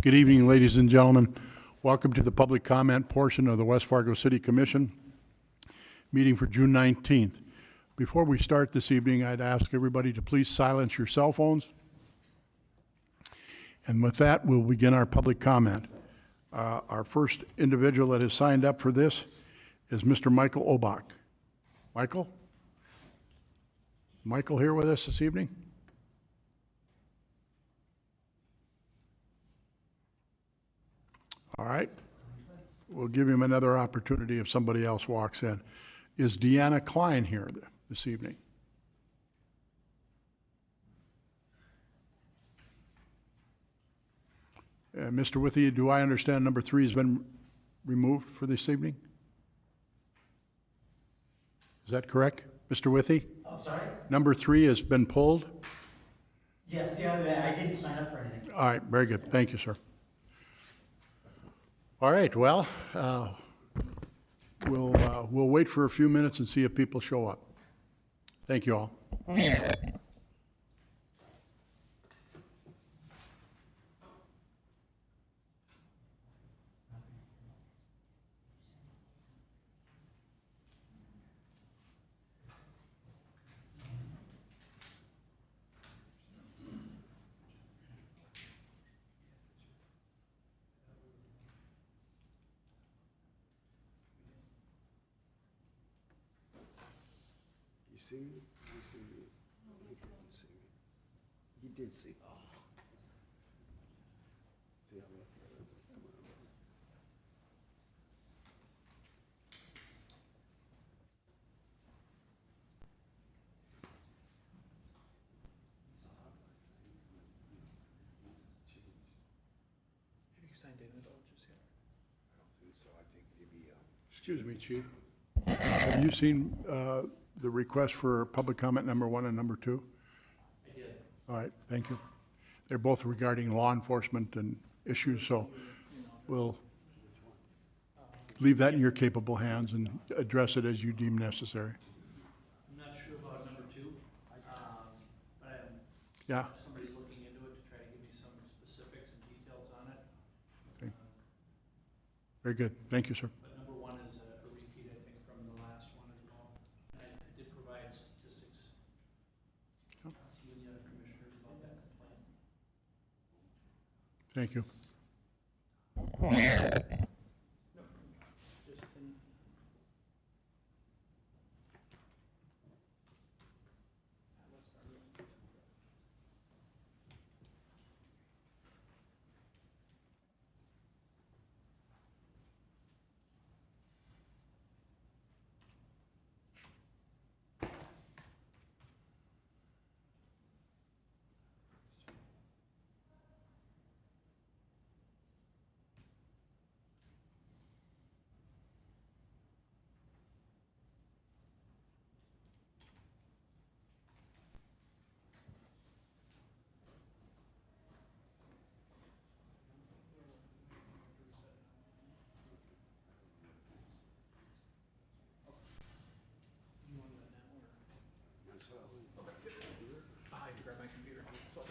Good evening, ladies and gentlemen. Welcome to the public comment portion of the West Fargo City Commission meeting for June 19th. Before we start this evening, I'd ask everybody to please silence your cell phones. And with that, we'll begin our public comment. Our first individual that has signed up for this is Mr. Michael Obach. Michael? Michael here with us this evening? All right. We'll give him another opportunity if somebody else walks in. Is Deanna Klein here this evening? Mr. Withy, do I understand number 3 has been removed for this evening? Is that correct, Mr. Withy? I'm sorry? Number 3 has been pulled? Yes, yeah, I didn't sign up for anything. All right, very good. Thank you, sir. All right, well, we'll wait for a few minutes and see if people show up. Thank you all. See me? You see me? He didn't see me. He did see. See how lucky I am. Come on. Have you signed in at all just yet? I don't think so. I think maybe, Excuse me, Chief. Have you seen the request for public comment number 1 and number 2? I did. All right, thank you. They're both regarding law enforcement and issues, so we'll leave that in your capable hands and address it as you deem necessary. I'm not sure about number 2, but Yeah, somebody's looking into it to try to give me some specifics and details on it. okay. Very good. Thank you, sir. But number 1 is a repeat, I think, from the last one as well. And I did provide statistics to you and the other commissioners about that complaint. Thank you. Just in, you want that now, or? that's well. I had to grab my computer. So,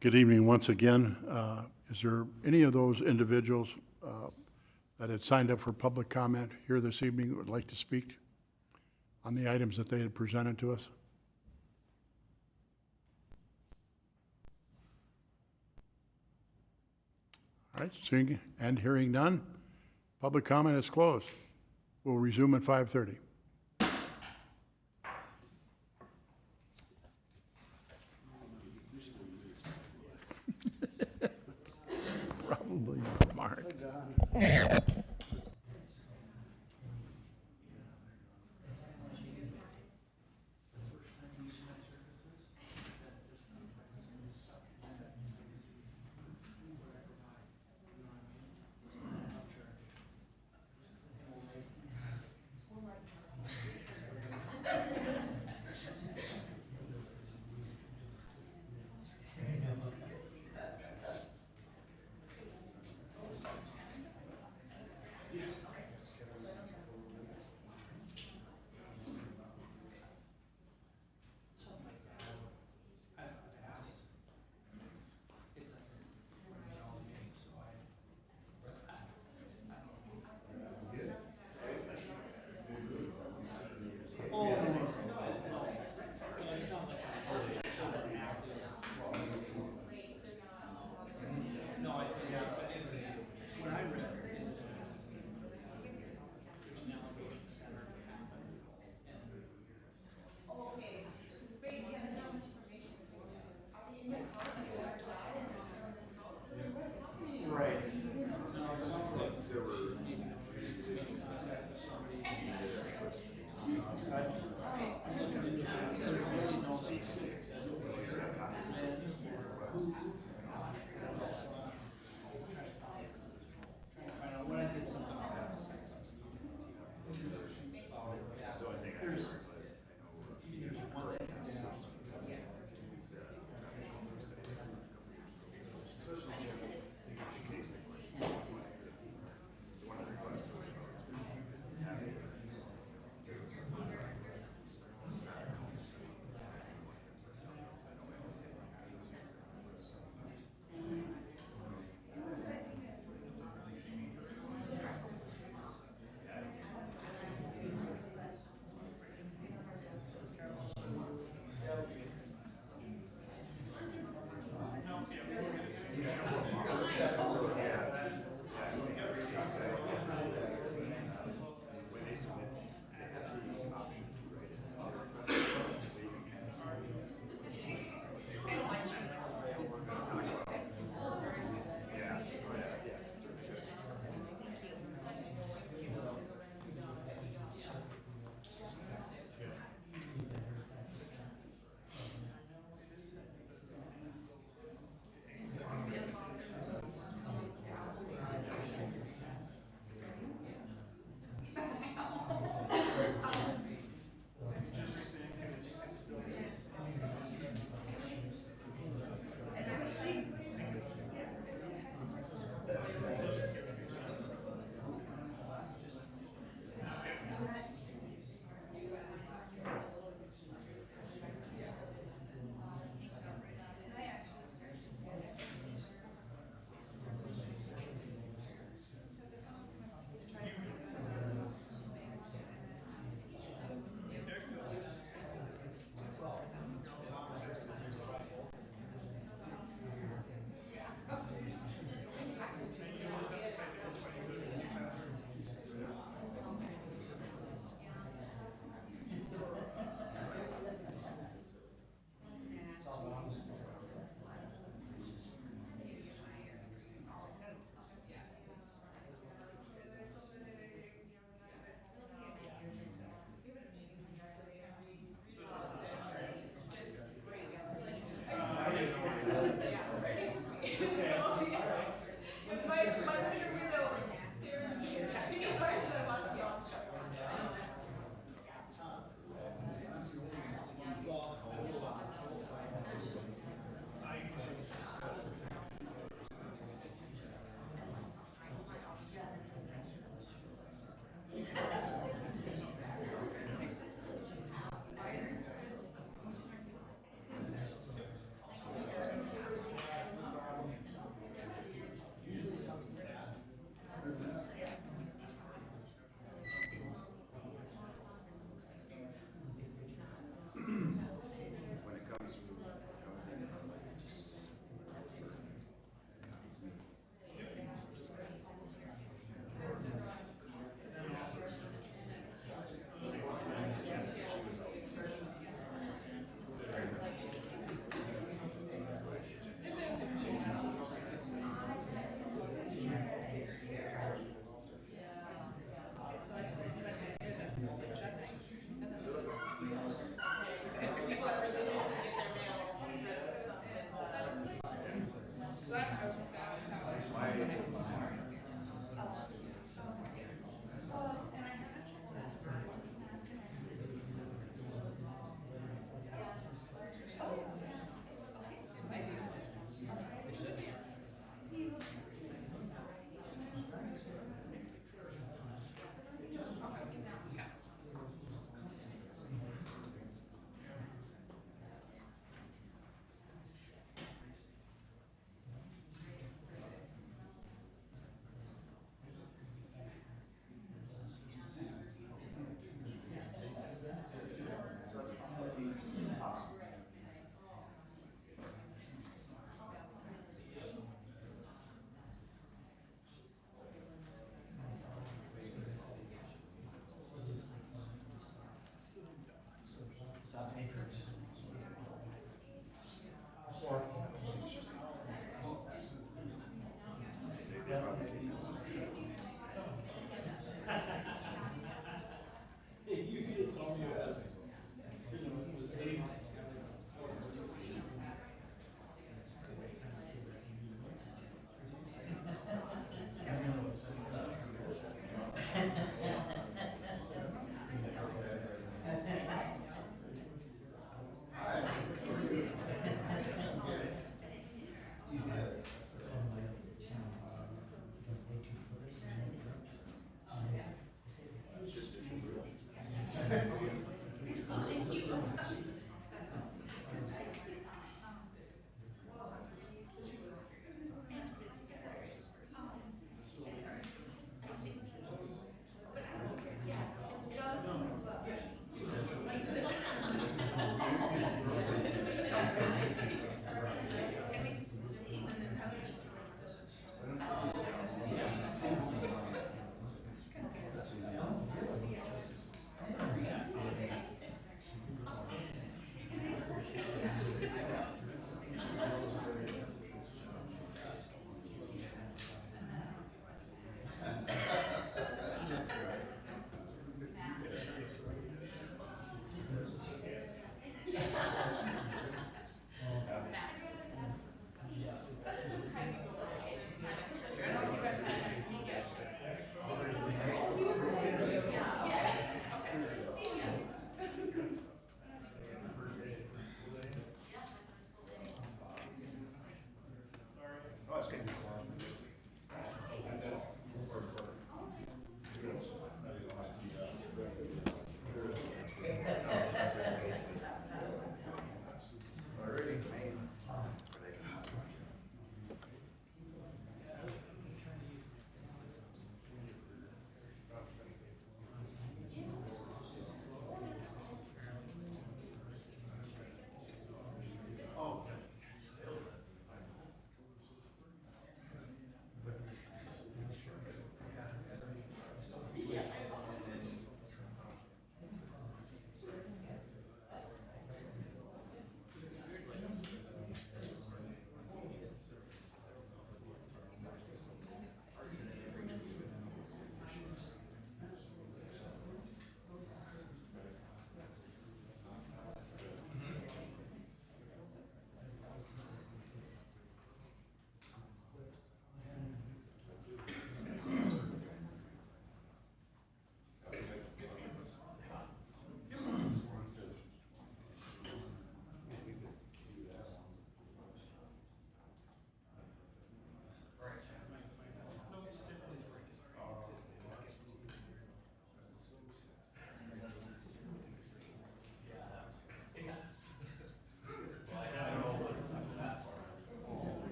Good evening once again. Is there any of those individuals that had signed up for public comment here this evening that would like to speak on the items that they had presented to us? All right, seeing and hearing none, public comment is closed. We'll resume at 5:30. Probably not, Mark.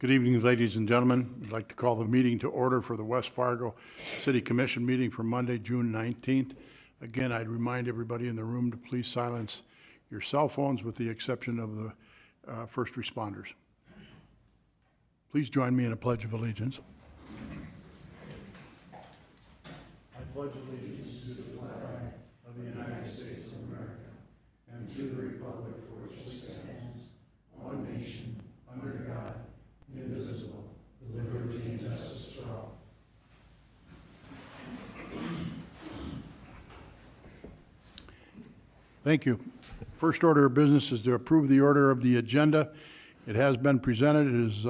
Good evening, ladies and gentlemen. I'd like to call the meeting to order for the West Fargo City Commission meeting for Monday, June 19th. Again, I'd remind everybody in the room to please silence your cell phones with the exception of the first responders. Please join me in a pledge of allegiance. I pledge allegiance to the flag of the United States of America and to the republic for which it stands, one nation, under God, indivisible, with liberty and justice for all. Thank you. First order of business is to approve the order of the agenda. It has been presented as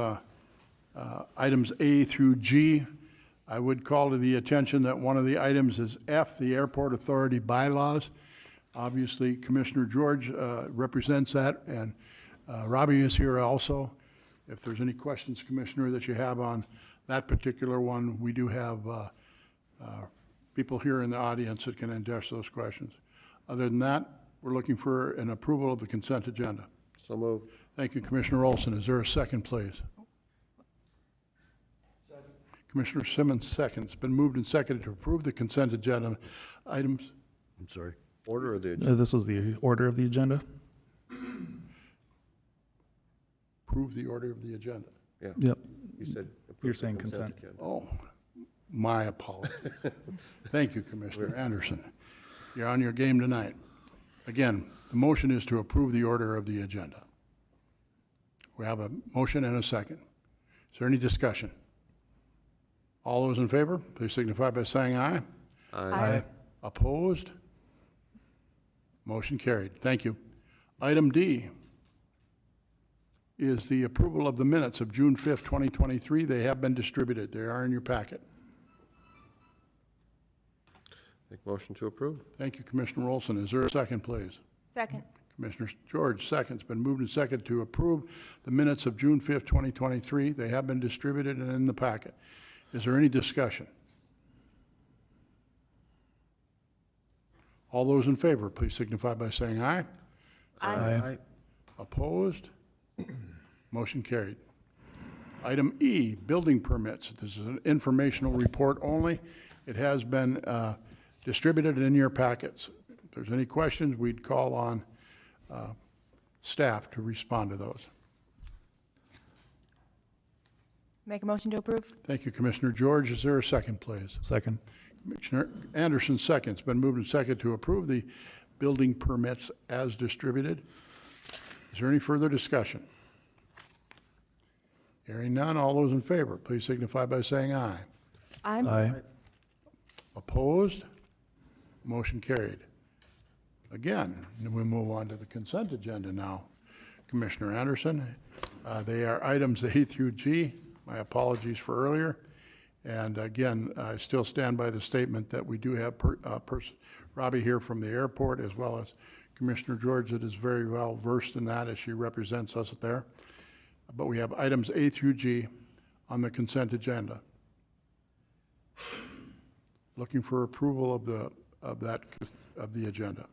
items A through G. I would call to the attention that one of the items is F, the Airport Authority bylaws. Obviously, Commissioner George represents that, and Robbie is here also. If there's any questions, Commissioner, that you have on that particular one, we do have people here in the audience that can address those questions. Other than that, we're looking for an approval of the consent agenda. So moved. Thank you, Commissioner Olson. Is there a second, please? Second. Commissioner Simmons seconds. Been moved and seconded to approve the consent agenda items. I'm sorry. Order of the agenda. This was the order of the agenda. Approve the order of the agenda. Yep. You said. approve You're the saying consent. agenda. Oh, my apologies. Thank you, Commissioner Anderson. You're on your game tonight. Again, the motion is to approve the order of the agenda. We have a motion and a second. Is there any discussion? All those in favor, please signify by saying aye. Aye. Opposed? Motion carried. Thank you. Item D is the approval of the minutes of June 5th, 2023. They have been distributed. They are in your packet. Make motion to approve. Thank you, Commissioner Olson. Is there a second, please? Second. Commissioner George, seconds. Been moved and seconded to approve the minutes of June 5th, 2023. They have been distributed and in the packet. Is there any discussion? All those in favor, please signify by saying aye. Aye. Opposed? Motion carried. Item E, building permits. This is an informational report only. It has been distributed in your packets. If there's any questions, we'd call on staff to respond to those. Make a motion to approve? Thank you, Commissioner George. Is there a second, please? Second. Commissioner Anderson seconds. Been moved and seconded to approve the building permits as distributed. Is there any further discussion? Hearing none, all those in favor, please signify by saying aye. Aye. Opposed? Motion carried. Again, we move on to the consent agenda now. Commissioner Anderson, they are items A through G. My apologies for earlier. And again, I still stand by the statement that we do have Robbie here from the airport, as well as Commissioner George that is very well versed in that as she represents us there. But we have items A through G on the consent agenda. Looking for approval of the agenda.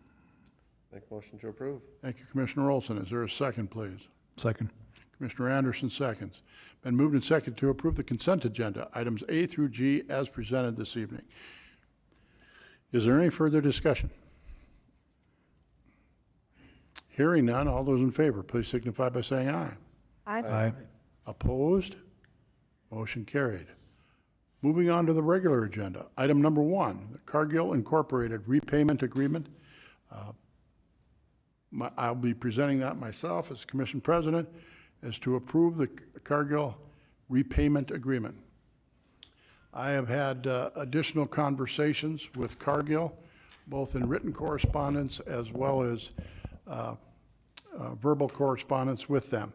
Make motion to approve. Thank you, Commissioner Olson. Is there a second, please? Second. Commissioner Anderson seconds. Been moved and seconded to approve the consent agenda, items A through G as presented this evening. Is there any further discussion? Hearing none, all those in favor, please signify by saying aye. Aye. Opposed? Motion carried. Moving on to the regular agenda. Item number 1, the Cargill Incorporated repayment agreement. I'll be presenting that myself as Commission President, is to approve the Cargill repayment agreement. I have had additional conversations with Cargill, both in written correspondence as well as verbal correspondence with them.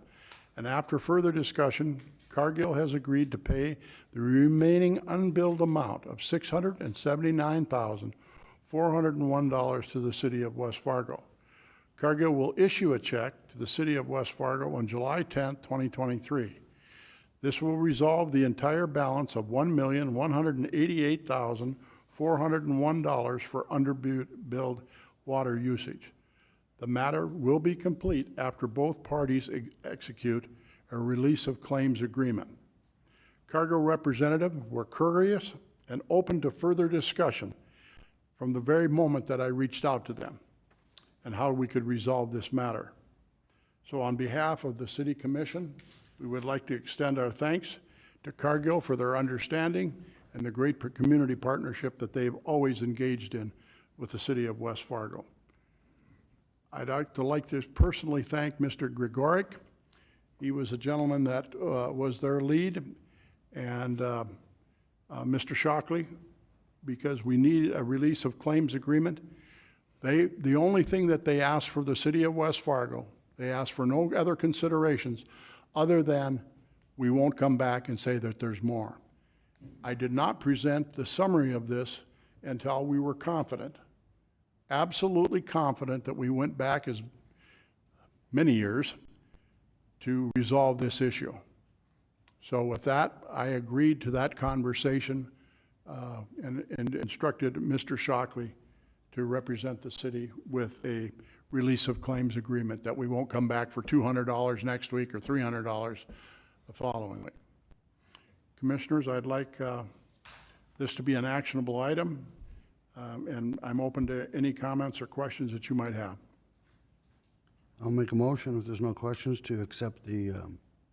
And after further discussion, Cargill has agreed to pay the remaining unbilled amount of $679,401 to the city of West Fargo. Cargill will issue a check to the city of West Fargo on July 10th, 2023. This will resolve the entire balance of $1,188,401 for underbilled water usage. The matter will be complete after both parties execute a release of claims agreement. Cargo representatives were courteous and open to further discussion from the very moment that I reached out to them and how we could resolve this matter. So on behalf of the City Commission, we would like to extend our thanks to Cargill for their understanding and the great community partnership that they've always engaged in with the City of West Fargo. I'd like to personally thank Mr. Grigoric. He was a gentleman that was their lead, and Mr. Shockley, because we need a release of claims agreement. The only thing that they asked for the City of West Fargo, they asked for no other considerations other than we won't come back and say that there's more. I did not present the summary of this until we were confident, absolutely confident, that we went back as many years to resolve this issue. So with that, I agreed to that conversation and instructed Mr. Shockley to represent the city with a release of claims agreement, that we won't come back for $200 next week or $300 the following week. Commissioners, I'd like this to be an actionable item, and I'm open to any comments or questions that you might have. I'll make a motion, if there's no questions, to accept the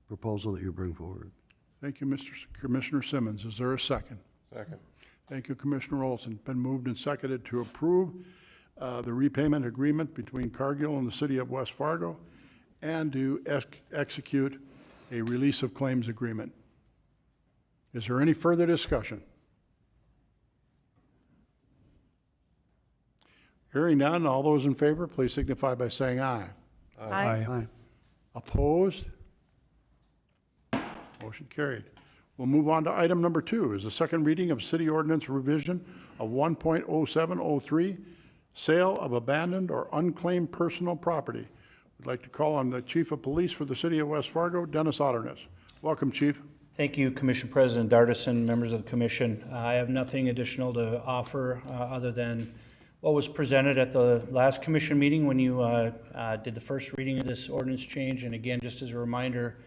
proposal that you bring forward. Thank you, Commissioner Simmons. Is there a second? Second. Thank you, Commissioner Olson. Been moved and seconded to approve the repayment agreement between Cargill and the City of West Fargo, and to execute a release of claims agreement. Is there any further discussion? Hearing none, all those in favor, please signify by saying aye. Aye. Aye. Opposed? Motion carried. We'll move on to item number 2, is the second reading of City Ordinance Revision of 1.0703, sale of abandoned or unclaimed personal property. We'd like to call on the Chief of Police for the City of West Fargo, Dennis Otterness. Welcome, Chief. Thank you, Commission President Dardison, members of the commission. I have nothing additional to offer other than what was presented at the last commission meeting when you did the first reading of this ordinance change. And again, just as a reminder,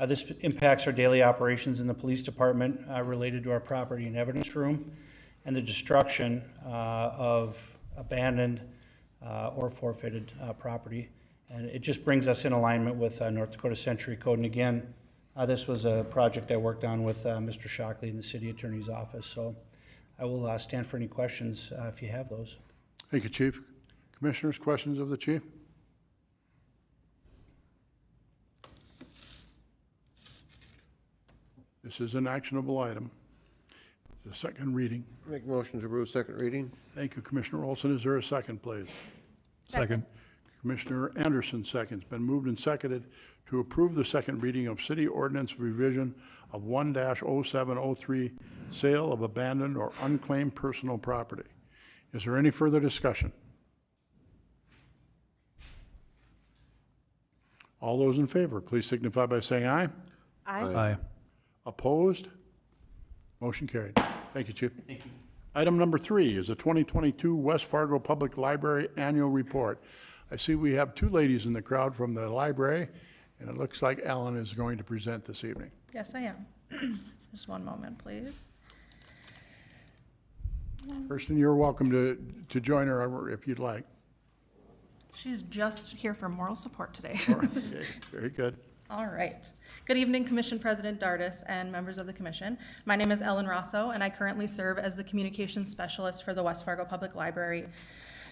this impacts our daily operations in the police department related to our property and evidence room and the destruction of abandoned or forfeited property. And it just brings us in alignment with North Dakota Century Code. And again, this was a project I worked on with Mr. Shockley in the City Attorney's Office. So I will stand for any questions if you have those. Thank you, Chief. Commissioners, questions of the Chief? This is an actionable item. It's the second reading. Make motion to approve second reading? Thank you, Commissioner Olson. Is there a second, please? Second. Commissioner Anderson seconds. Been moved and seconded to approve the second reading of City Ordinance Revision of 1-0703, sale of abandoned or unclaimed personal property. Is there any further discussion? All those in favor, please signify by saying aye. Aye. Opposed? Motion carried. Thank you, Chief. Thank you. Item number 3 is the 2022 West Fargo Public Library Annual Report. I see we have 2 ladies in the crowd from the library, and it looks like Ellen is going to present this evening. Yes, I am. Just one moment, please. Kirsten, you're welcome to join her if you'd like. She's just here for moral support today. Okay, very good. All right. Good evening, Commission President Dardis and members of the Commission. My name is Ellen Rosso, and I currently serve as the Communications Specialist for the West Fargo Public Library.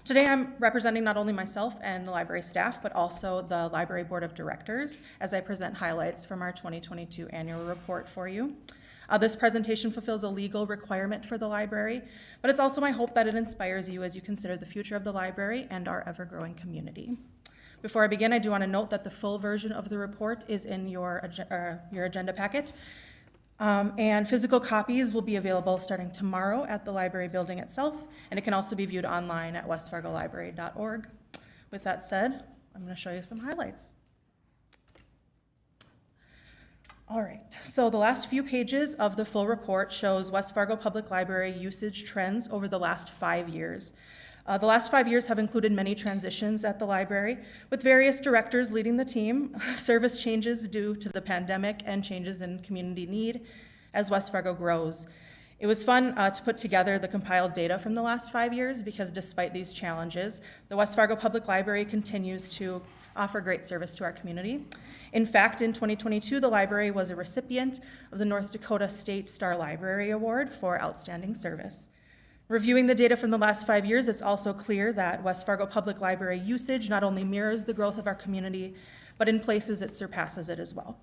Today, I'm representing not only myself and the library staff, but also the Library Board of Directors as I present highlights from our 2022 annual report for you. This presentation fulfills a legal requirement for the library, but it's also my hope that it inspires you as you consider the future of the library and our ever-growing community. Before I begin, I do want to note that the full version of the report is in your agenda packet, and physical copies will be available starting tomorrow at the library building itself, and it can also be viewed online at westfargolibrary.org. With that said, I'm going to show you some highlights. All right, so the last few pages of the full report shows West Fargo Public Library usage trends over the last 5 years. The last 5 years have included many transitions at the library, with various directors leading the team, service changes due to the pandemic, and changes in community need as West Fargo grows. It was fun to put together the compiled data from the last 5 years because despite these challenges, the West Fargo Public Library continues to offer great service to our community. In fact, in 2022, the library was a recipient of the North Dakota State Star Library Award for outstanding service. Reviewing the data from the last 5 years, it's also clear that West Fargo Public Library usage not only mirrors the growth of our community, but in places it surpasses it as well.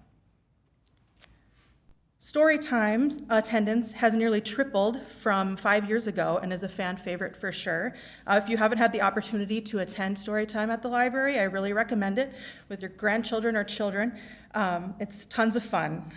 Story time attendance has nearly tripled from 5 years ago and is a fan favorite for sure. If you haven't had the opportunity to attend story time at the library, I really recommend it with your grandchildren or children. It's tons of fun.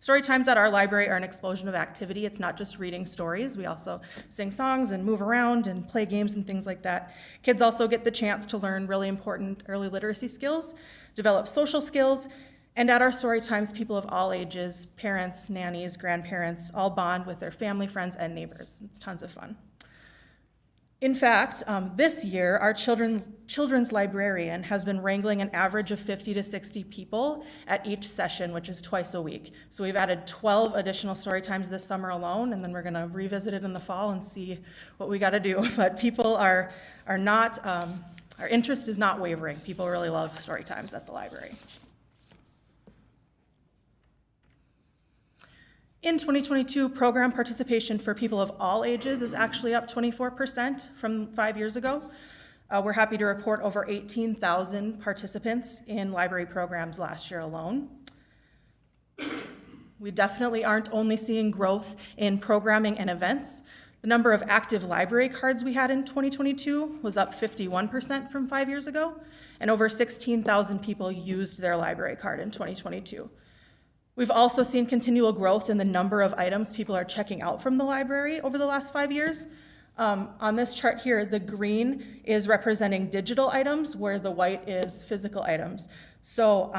Story times at our library are an explosion of activity. It's not just reading stories. We also sing songs and move around and play games and things like that. Kids also get the chance to learn really important early literacy skills, develop social skills, and at our story times, people of all ages, parents, nannies, grandparents, all bond with their family, friends, and neighbors. It's tons of fun. In fact, this year, our children's librarian has been wrangling an average of 50 to 60 people at each session, which is twice a week. So we've added 12 additional story times this summer alone, and then we're gonna revisit it in the fall and see what we gotta do. But people are not, our interest is not wavering. People really love story times at the library. In 2022, program participation for people of all ages is actually up 24% from 5 years ago. We're happy to report over 18,000 participants in library programs last year alone. We definitely aren't only seeing growth in programming and events. The number of active library cards we had in 2022 was up 51% from 5 years ago, and over 16,000 people used their library card in 2022. We've also seen continual growth in the number of items people are checking out from the library over the last 5 years. On this chart here, the green is representing digital items, where the white is physical items. So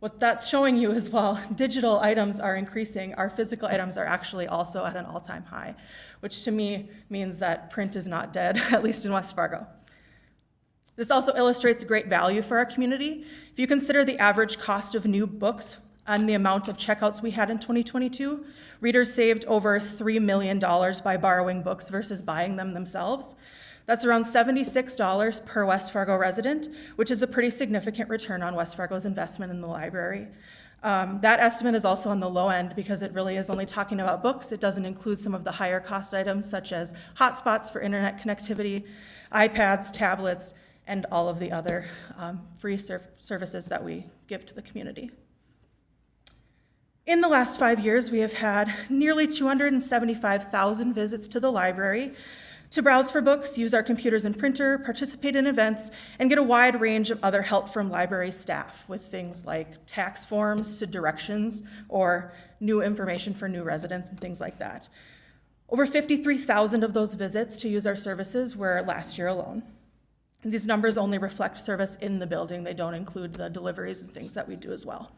what that's showing you is while digital items are increasing, our physical items are actually also at an all-time high, which to me means that print is not dead, at least in West Fargo. This also illustrates great value for our community. If you consider the average cost of new books and the amount of checkouts we had in 2022, readers saved over $3 million by borrowing books versus buying them themselves. That's around $76 per West Fargo resident, which is a pretty significant return on West Fargo's investment in the library. That estimate is also on the low end because it really is only talking about books. It doesn't include some of the higher cost items such as hotspots for internet connectivity, iPads, tablets, and all of the other free services that we give to the community. In the last 5 years, we have had nearly 275,000 visits to the library to browse for books, use our computers and printer, participate in events, and get a wide range of other help from library staff with things like tax forms to directions or new information for new residents and things like that. Over 53,000 of those visits to use our services were last year alone. These numbers only reflect service in the building. They don't include the deliveries and things that we do as well.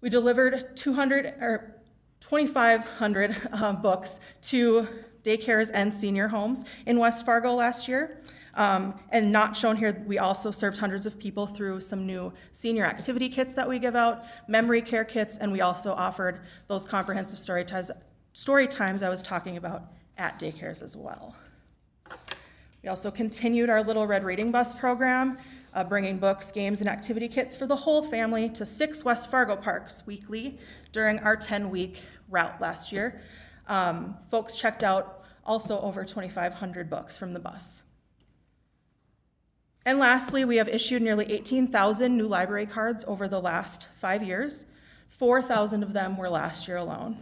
We delivered 2,500 books to daycares and senior homes in West Fargo last year. And not shown here, we also served hundreds of people through some new senior activity kits that we give out, memory care kits, and we also offered those comprehensive story times I was talking about at daycares as well. We also continued our Little Red Reading Bus program, bringing books, games, and activity kits for the whole family to 6 West Fargo parks weekly during our 10-week route last year. Folks checked out also over 2,500 books from the bus. And lastly, we have issued nearly 18,000 new library cards over the last 5 years. 4,000 of them were last year alone.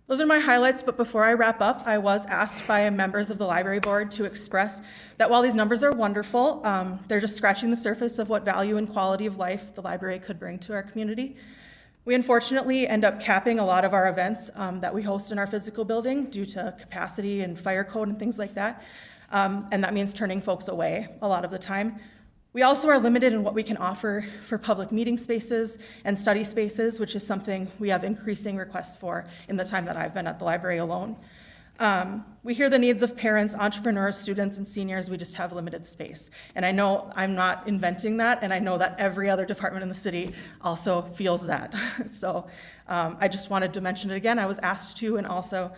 Those are my highlights, but before I wrap up, I was asked by members of the library board to express that while these numbers are wonderful, they're just scratching the surface of what value and quality of life the library could bring to our community. We unfortunately end up capping a lot of our events that we host in our physical building due to capacity and fire code and things like that, and that means turning folks away a lot of the time. We also are limited in what we can offer for public meeting spaces and study spaces, which is something we have increasing requests for in the time that I've been at the library alone. We hear the needs of parents, entrepreneurs, students, and seniors. We just have limited space. And I know I'm not inventing that, and I know that every other department in the city also feels that. So I just wanted to mention it again. I was asked to, and also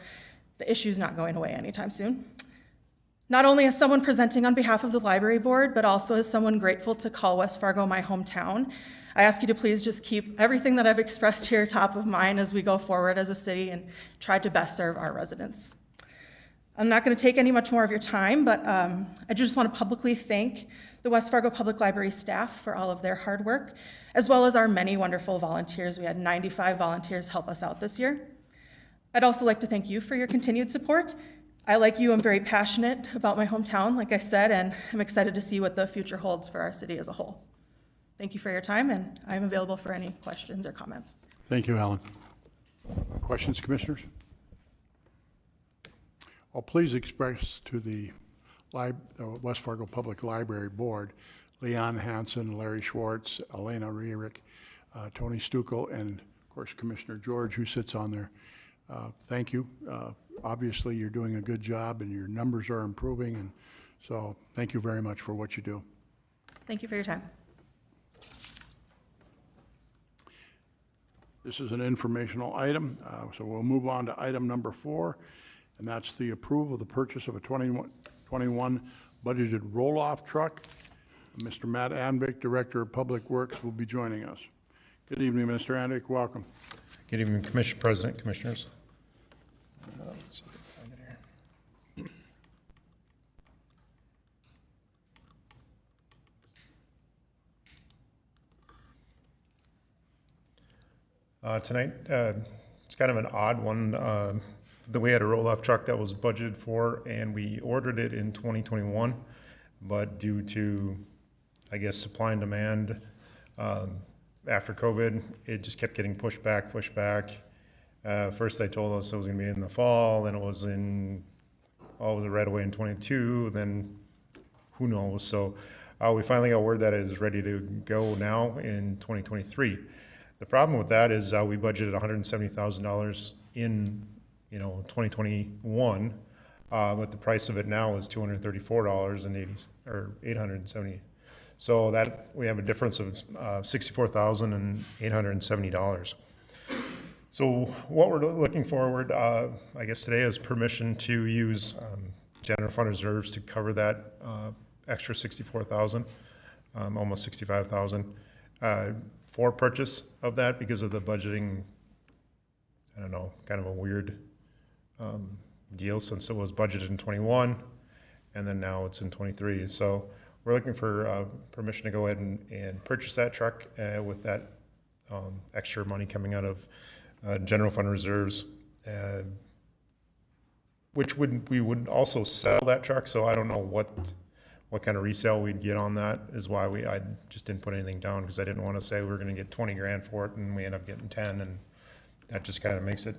the issue's not going away anytime soon. Not only as someone presenting on behalf of the library board, but also as someone grateful to call West Fargo my hometown, I ask you to please just keep everything that I've expressed here top of mind as we go forward as a city and try to best serve our residents. I'm not going to take any much more of your time, but I just want to publicly thank the West Fargo Public Library staff for all of their hard work, as well as our many wonderful volunteers. We had 95 volunteers help us out this year. I'd also like to thank you for your continued support. I, like you, am very passionate about my hometown, like I said, and I'm excited to see what the future holds for our city as a whole. Thank you for your time, and I'm available for any questions or comments. Thank you, Alan. Questions, commissioners? Well, please express to the West Fargo Public Library Board, Leon Hansen, Larry Schwartz, Elena Rierick, Tony Stukel, and of course Commissioner George, who sits on there. Thank you. Obviously, you're doing a good job and your numbers are improving, and so thank you very much for what you do. Thank you for your time. This is an informational item, so we'll move on to item number 4, and that's the approval of the purchase of a 2021 budgeted roll-off truck. Mr. Matt Anvick, Director of Public Works, will be joining us. Good evening, Mr. Anvick. Welcome. Good evening, Commissioner President, Commissioners. Let's see if I can find it here. Tonight, it's kind of an odd one. That we had a roll-off truck that was budgeted for, and we ordered it in 2021, but due to, I guess, supply and demand after COVID, it just kept getting pushed back. First, they told us it was going to be in the fall, then it was right away in 22, then who knows? So we finally got word that it is ready to go now in 2023. The problem with that is we budgeted $170,000 in 2021, but the price of it now is $234.80 or $870. So that we have a difference of $64,870. So what we're looking forward, I guess today, is permission to use general fund reserves to cover that extra $64,000, almost $65,000, for purchase of that because of the budgeting. I don't know, kind of a weird deal since it was budgeted in 21 and then now it's in 23. So we're looking for permission to go ahead and purchase that truck with that extra money coming out of general fund reserves, which we would also sell that truck. So I don't know what kind of resale we'd get on that, is why I just didn't put anything down, because I didn't want to say we were going to get 20 grand for it and we end up getting 10, and that just kind of makes it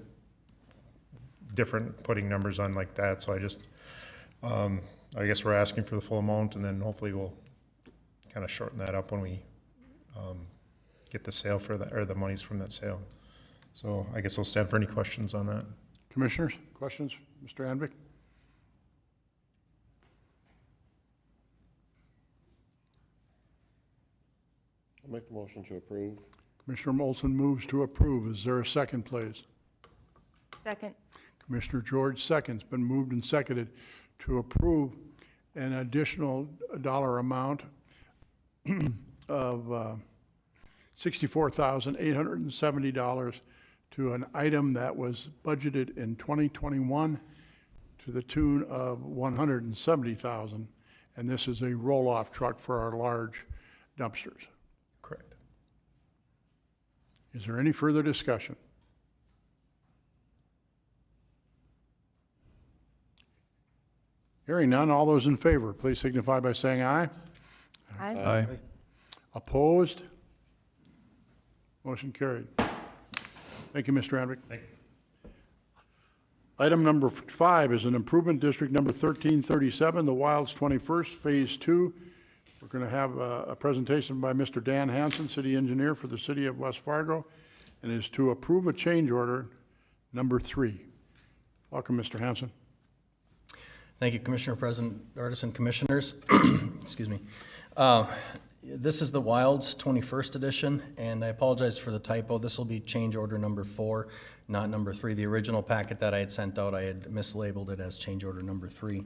different putting numbers on like that. So I just, I guess we're asking for the full amount, and then hopefully we'll kind of shorten that up when we get the sale for that, or the monies from that sale. So I guess I'll stand for any questions on that. Commissioners, questions? Mr. Anvick? I'll make the motion to approve. Commissioner Molson moves to approve. Is there a second, please? Second. Commissioner George seconds. Been moved and seconded to approve an additional dollar amount of $64,870 to an item that was budgeted in 2021 to the tune of $170,000, and this is a roll-off truck for our large dumpsters. Correct. Is there any further discussion? Hearing none, all those in favor, please signify by saying aye. Aye. Aye. Opposed? Motion carried. Thank you, Mr. Andrick. Thank you. Item number 5 is an improvement district number 1337, the Wilds 21st, Phase 2. We're going to have a presentation by Mr. Dan Hansen, City Engineer for the City of West Fargo, and is to approve a change order number 3. Welcome, Mr. Hansen. Thank you, Commissioner President Dardis and Commissioners. Excuse me. This is the Wilds 21st edition, and I apologize for the typo. This will be change order number 4, not number 3. The original packet that I had sent out, I had mislabeled it as change order number 3.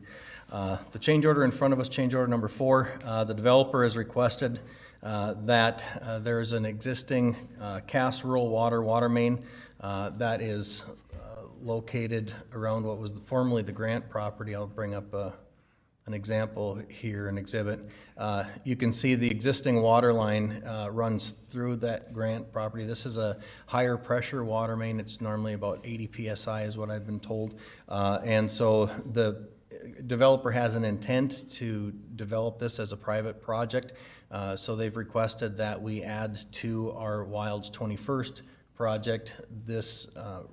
The change order in front of us, change order number 4, the developer has requested that there is an existing Cass rural water main that is located around what was formerly the Grant property. I'll bring up an example here, an exhibit. You can see the existing water line runs through that Grant property. This is a higher pressure water main. It's normally about 80 PSI is what I've been told. And so the developer has an intent to develop this as a private project. So they've requested that we add to our Wilds 21st project this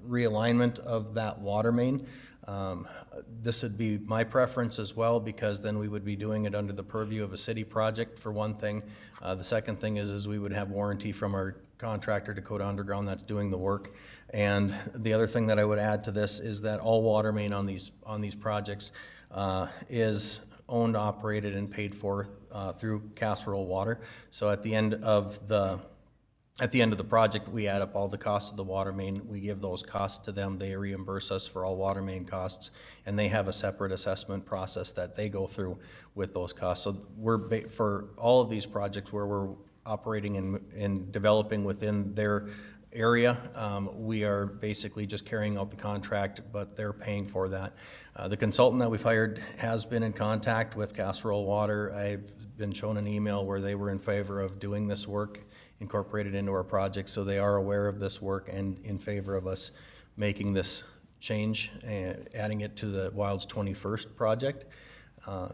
realignment of that water main. This would be my preference as well, because then we would be doing it under the purview of a city project, for one thing. The second thing is we would have warranty from our contractor, Dakota Underground, that's doing the work. And the other thing that I would add to this is that all water main on these projects is owned, operated, and paid for through Casserole Water. So at the end of the project, we add up all the costs of the water main. We give those costs to them. They reimburse us for all water main costs, and they have a separate assessment process that they go through with those costs. So for all of these projects where we're operating and developing within their area, we are basically just carrying out the contract, but they're paying for that. The consultant that we've hired has been in contact with Casserole Water. I've been shown an email where they were in favor of doing this work incorporated into our project, so they are aware of this work and in favor of us making this change and adding it to the Wilds 21st project.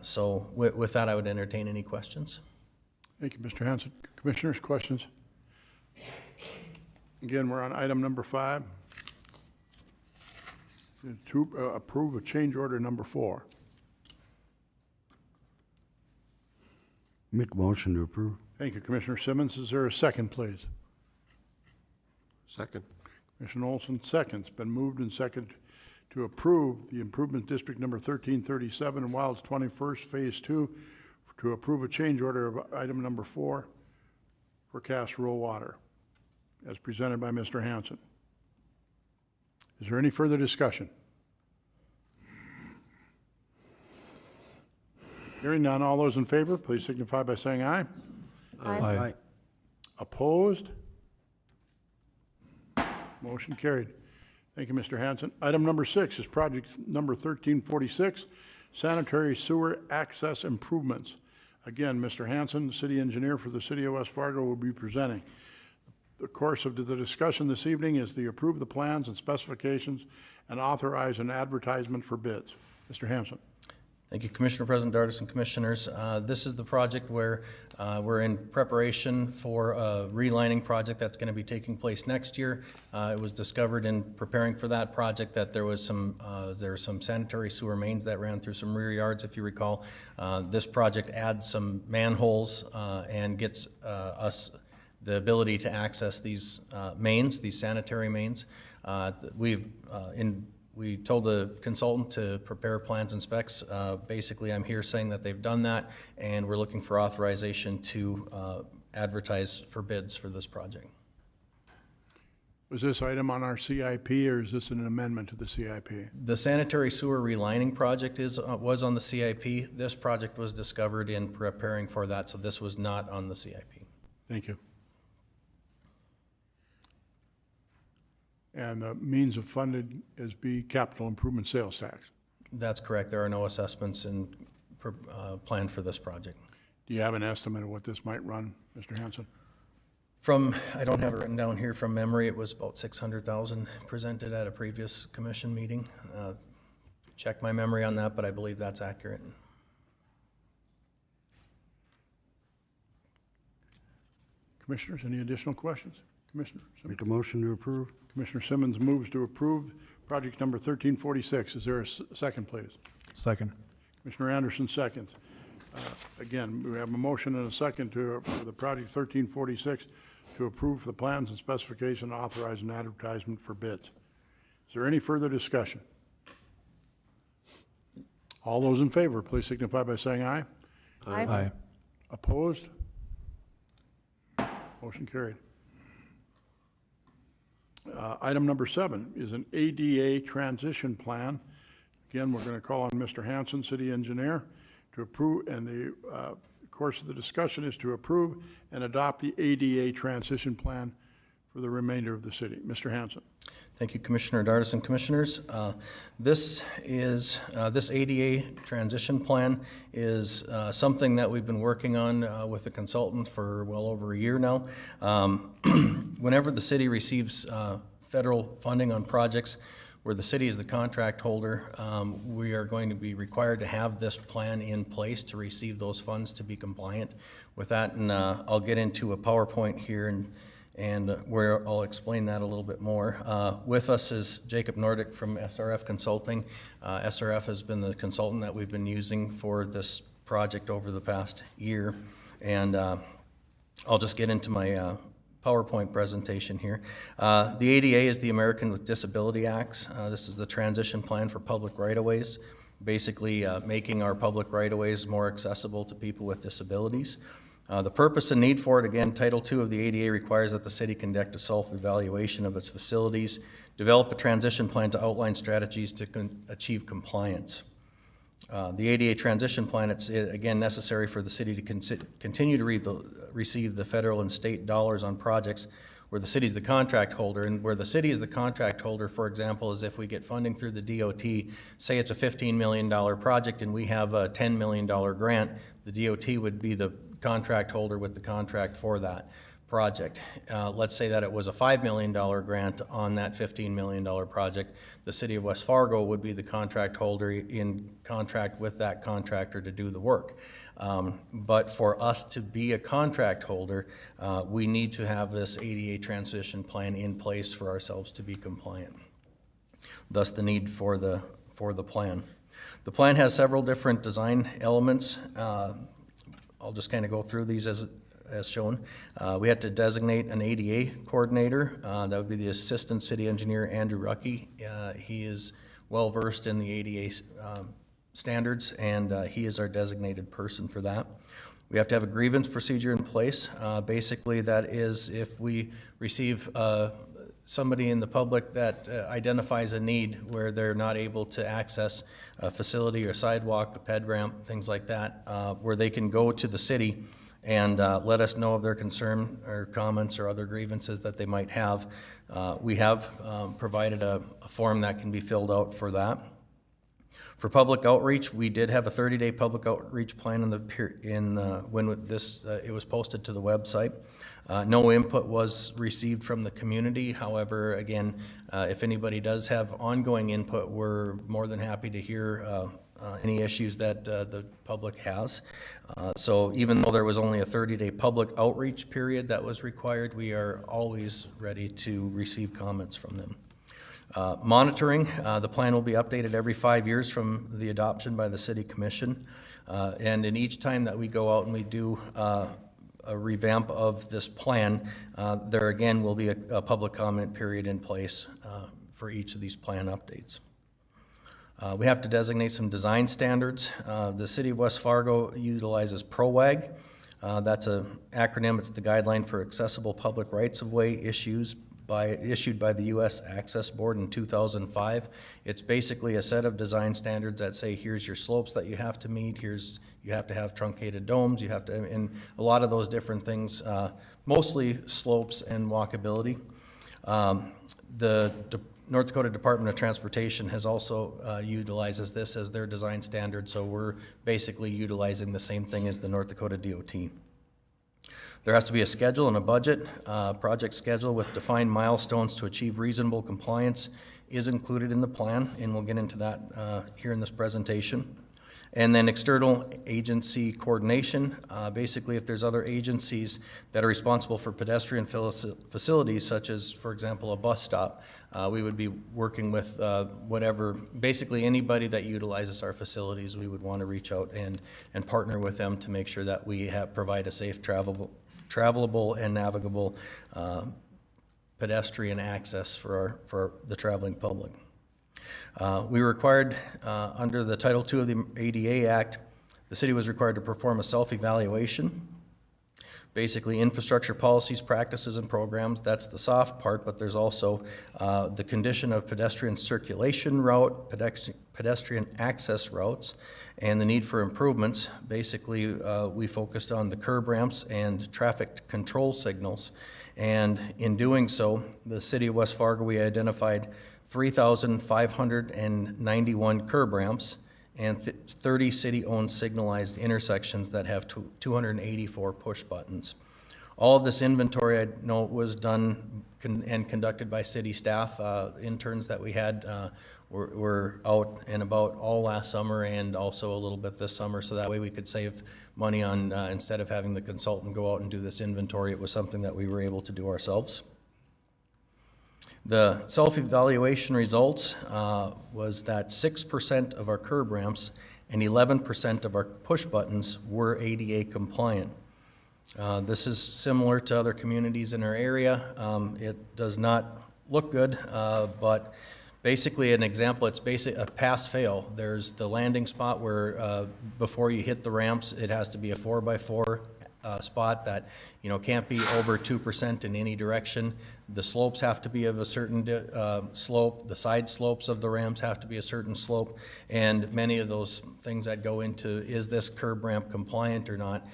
So with that, I would entertain any questions. Thank you, Mr. Hanson. Commissioners, questions? Again, we're on item number 5. To approve a change order number 4. Make a motion to approve. Thank you, Commissioner Simmons. Is there a second, please? Second. Commissioner Olson, seconds. Been moved and seconded to approve the improvement district number 1337 in Wilds 21st Phase 2 to approve a change order of item number 4 for Cass Rural Water, as presented by Mr. Hanson. Is there any further discussion? Hearing none, all those in favor, please signify by saying aye. Aye. Opposed? Motion carried. Thank you, Mr. Hanson. Item number 6 is project number 1346, sanitary sewer access improvements. Again, Mr. Hanson, city engineer for the city of West Fargo, will be presenting. The course of the discussion this evening is to approve the plans and specifications and authorize an advertisement for bids. Mr. Hanson. Thank you, Commissioner President Dardis and Commissioners. This is the project where we're in preparation for a relining project that's going to be taking place next year. It was discovered in preparing for that project that there were some sanitary sewer mains that ran through some rear yards, if you recall. This project adds some manholes and gets us the ability to access these mains, these sanitary mains. We told the consultant to prepare plans and specs. Basically, I'm here saying that they've done that, and we're looking for authorization to advertise for bids for this project. Was this item on our CIP, or is this an amendment to the CIP? The sanitary sewer relining project was on the CIP. This project was discovered in preparing for that, so this was not on the CIP. Thank you. And the means of funded is B, capital improvement sales tax. That's correct. There are no assessments planned for this project. Do you have an estimate of what this might run, Mr. Hanson? I don't have it written down here from memory, it was about 600,000 presented at a previous commission meeting. Check my memory on that, but I believe that's accurate. Commissioners, any additional questions? Commissioner Simmons? Make a motion to approve. Commissioner Simmons moves to approve project number 1346. Is there a second, please? Second. Commissioner Anderson seconds. Again, we have a motion and a second for the project 1346 to approve the plans and specification, authorize an advertisement for bids. Is there any further discussion? All those in favor, please signify by saying aye. Aye. Opposed? Motion carried. Item number 7 is an ADA transition plan. Again, we're going to call on Mr. Hanson, city engineer, to approve, and the course of the discussion is to approve and adopt the ADA transition plan for the remainder of the city. Mr. Hanson. Thank you, Commissioner Dardis and Commissioners. This ADA transition plan is something that we've been working on with a consultant for well over a year now. Whenever the city receives federal funding on projects where the city is the contract holder, we are going to be required to have this plan in place to receive those funds to be compliant with that. And I'll get into a PowerPoint here and where I'll explain that a little bit more. With us is Jacob Nordic from SRF Consulting. SRF has been the consultant that we've been using for this project over the past year. And I'll just get into my PowerPoint presentation here. The ADA is the American with Disability Acts. This is the transition plan for public right-of-ways, basically making our public right-of-ways more accessible to people with disabilities. The purpose and need for it, again, Title II of the ADA requires that the city conduct a self-evaluation of its facilities, develop a transition plan to outline strategies to achieve compliance. The ADA transition plan, it's again necessary for the city to continue to receive the federal and state dollars on projects where the city is the contract holder. And where the city is the contract holder, for example, is if we get funding through the DOT, say it's a $15 million project and we have a $10 million grant, the DOT would be the contract holder with the contract for that project. Let's say that it was a $5 million grant on that $15 million project. The city of West Fargo would be the contract holder in contract with that contractor to do the work. But for us to be a contract holder, we need to have this ADA transition plan in place for ourselves to be compliant. Thus the need for the plan. The plan has several different design elements. I'll just kind of go through these as shown. We had to designate an ADA coordinator. That would be the Assistant City Engineer, Andrew Rucky. He is well-versed in the ADA standards, and he is our designated person for that. We have to have a grievance procedure in place. Basically, that is if we receive somebody in the public that identifies a need where they're not able to access a facility or sidewalk, a ped ramp, things like that, where they can go to the city and let us know of their concern or comments or other grievances that they might have. We have provided a form that can be filled out for that. For public outreach, we did have a 30-day public outreach plan when it was posted to the website. No input was received from the community. However, again, if anybody does have ongoing input, we're more than happy to hear any issues that the public has. So even though there was only a 30-day public outreach period that was required, we are always ready to receive comments from them. Monitoring, the plan will be updated every 5 years from the adoption by the City Commission. And in each time that we go out and we do a revamp of this plan, there again will be a public comment period in place for each of these plan updates. We have to designate some design standards. The City of West Fargo utilizes PROWAG. That's an acronym. It's the Guideline for Accessible Public Rights-of-Way issued by the U.S. Access Board in 2005. It's basically a set of design standards that say here's your slopes that you have to meet, you have to have truncated domes, you have to, and a lot of those different things, mostly slopes and walkability. The North Dakota Department of Transportation has also utilizes this as their design standard, so we're basically utilizing the same thing as the North Dakota DOT. There has to be a schedule and a budget. Project schedule with defined milestones to achieve reasonable compliance is included in the plan, and we'll get into that here in this presentation. And then external agency coordination. Basically, if there's other agencies that are responsible for pedestrian facilities, such as, for example, a bus stop, we would be working with basically anybody that utilizes our facilities, we would want to reach out and partner with them to make sure that we provide a safe, travelable and navigable pedestrian access for the traveling public. We were required, under the Title II of the ADA Act, the city was required to perform a self-evaluation. Basically, infrastructure policies, practices, and programs, that's the soft part, but there's also the condition of pedestrian circulation route, pedestrian access routes, and the need for improvements. Basically, we focused on the curb ramps and traffic control signals. And in doing so, the city of West Fargo, we identified 3,591 curb ramps and 30 city-owned signalized intersections that have 284 push buttons. All of this inventory, I know, was done and conducted by city staff. Interns that we had were out and about all last summer and also a little bit this summer, so that way we could save money on, instead of having the consultant go out and do this inventory, it was something that we were able to do ourselves. The self-evaluation results was that 6% of our curb ramps and 11% of our push buttons were ADA compliant. This is similar to other communities in our area. It does not look good, but basically an example, it's basically a pass-fail. There's the landing spot where before you hit the ramps, it has to be a 4x4 spot that, you know, can't be over 2% in any direction. The slopes have to be of a certain slope. The side slopes of the ramps have to be a certain slope. And many of those things that go into, is this curb ramp compliant or not?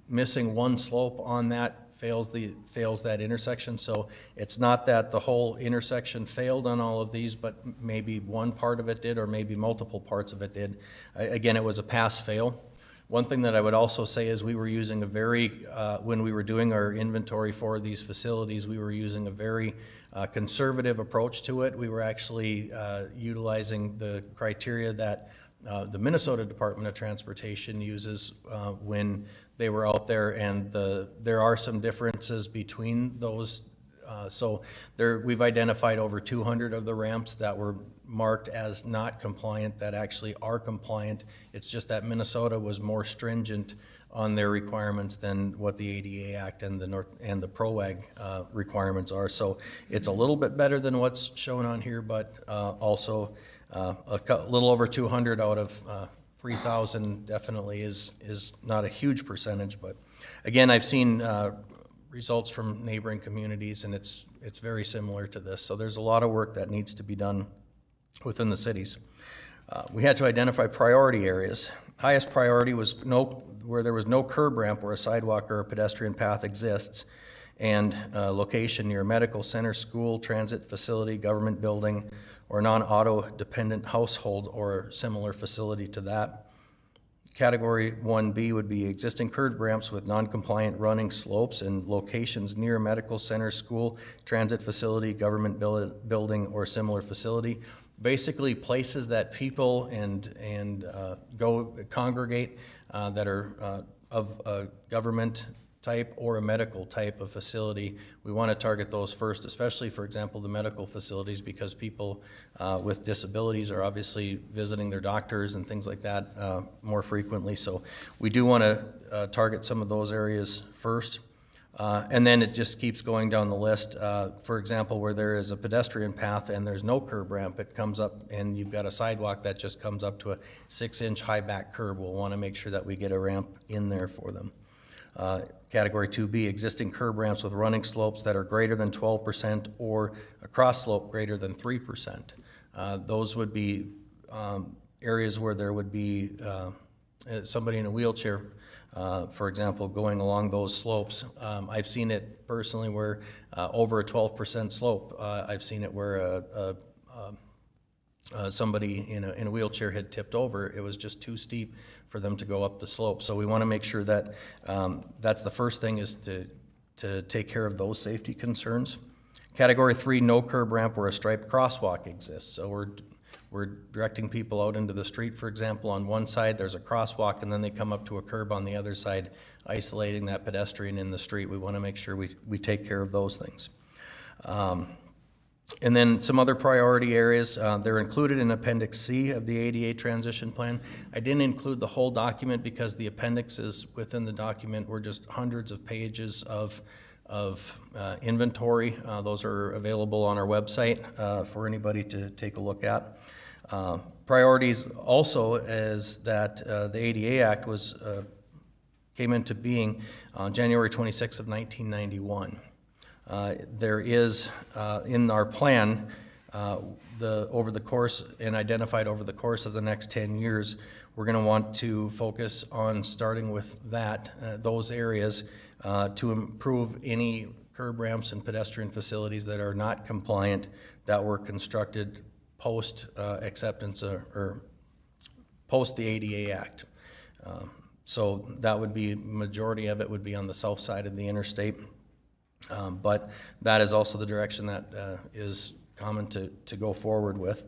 Missing one slope on that fails that intersection. So it's not that the whole intersection failed on all of these, but maybe one part of it did, or maybe multiple parts of it did. Again, it was a pass-fail. One thing that I would also say is we were using a very, when we were doing our inventory for these facilities, we were using a very conservative approach to it. We were actually utilizing the criteria that the Minnesota Department of Transportation uses when they were out there, and there are some differences between those. So we've identified over 200 of the ramps that were marked as not compliant that actually are compliant. It's just that Minnesota was more stringent on their requirements than what the ADA Act and the PROAG requirements are. So it's a little bit better than what's shown on here, but also a little over 200 out of 3,000 definitely is not a huge percentage. But again, I've seen results from neighboring communities, and it's very similar to this. So there's a lot of work that needs to be done within the cities. We had to identify priority areas. Highest priority was where there was no curb ramp where a sidewalk or a pedestrian path exists, and a location near a medical center, school, transit facility, government building, or non-auto dependent household or similar facility to that. Category 1B would be existing curb ramps with non-compliant running slopes and locations near a medical center, school, transit facility, government building, or similar facility. Basically places that people and go congregate that are of a government type or a medical type of facility. We want to target those first, especially, for example, the medical facilities, because people with disabilities are obviously visiting their doctors and things like that more frequently. So we do want to target some of those areas first. And then it just keeps going down the list. For example, where there is a pedestrian path and there's no curb ramp, it comes up and you've got a sidewalk that just comes up to a 6-inch high back curb. We'll want to make sure that we get a ramp in there for them. Category 2B, existing curb ramps with running slopes that are greater than 12% or a cross slope greater than 3%. Those would be areas where there would be somebody in a wheelchair, for example, going along those slopes. I've seen it personally where over a 12% slope. I've seen it where somebody in a wheelchair had tipped over. It was just too steep for them to go up the slope. So we want to make sure that that's the first thing, is to take care of those safety concerns. Category 3, no curb ramp where a striped crosswalk exists. So we're directing people out into the street, for example. On one side there's a crosswalk and then they come up to a curb on the other side, isolating that pedestrian in the street. We want to make sure we take care of those things. And then some other priority areas, they're included in Appendix C of the ADA Transition Plan. I didn't include the whole document because the appendixes within the document were just hundreds of pages of inventory. Those are available on our website for anybody to take a look at. Priorities also is that the ADA Act came into being on January 26th of 1991. There is in our plan identified over the course of the next 10 years, we're going to want to focus on starting with those areas to improve any curb ramps and pedestrian facilities that are not compliant that were constructed post acceptance or post the ADA Act. So that would be, majority of it would be on the south side of the interstate. But that is also the direction that is common to go forward with.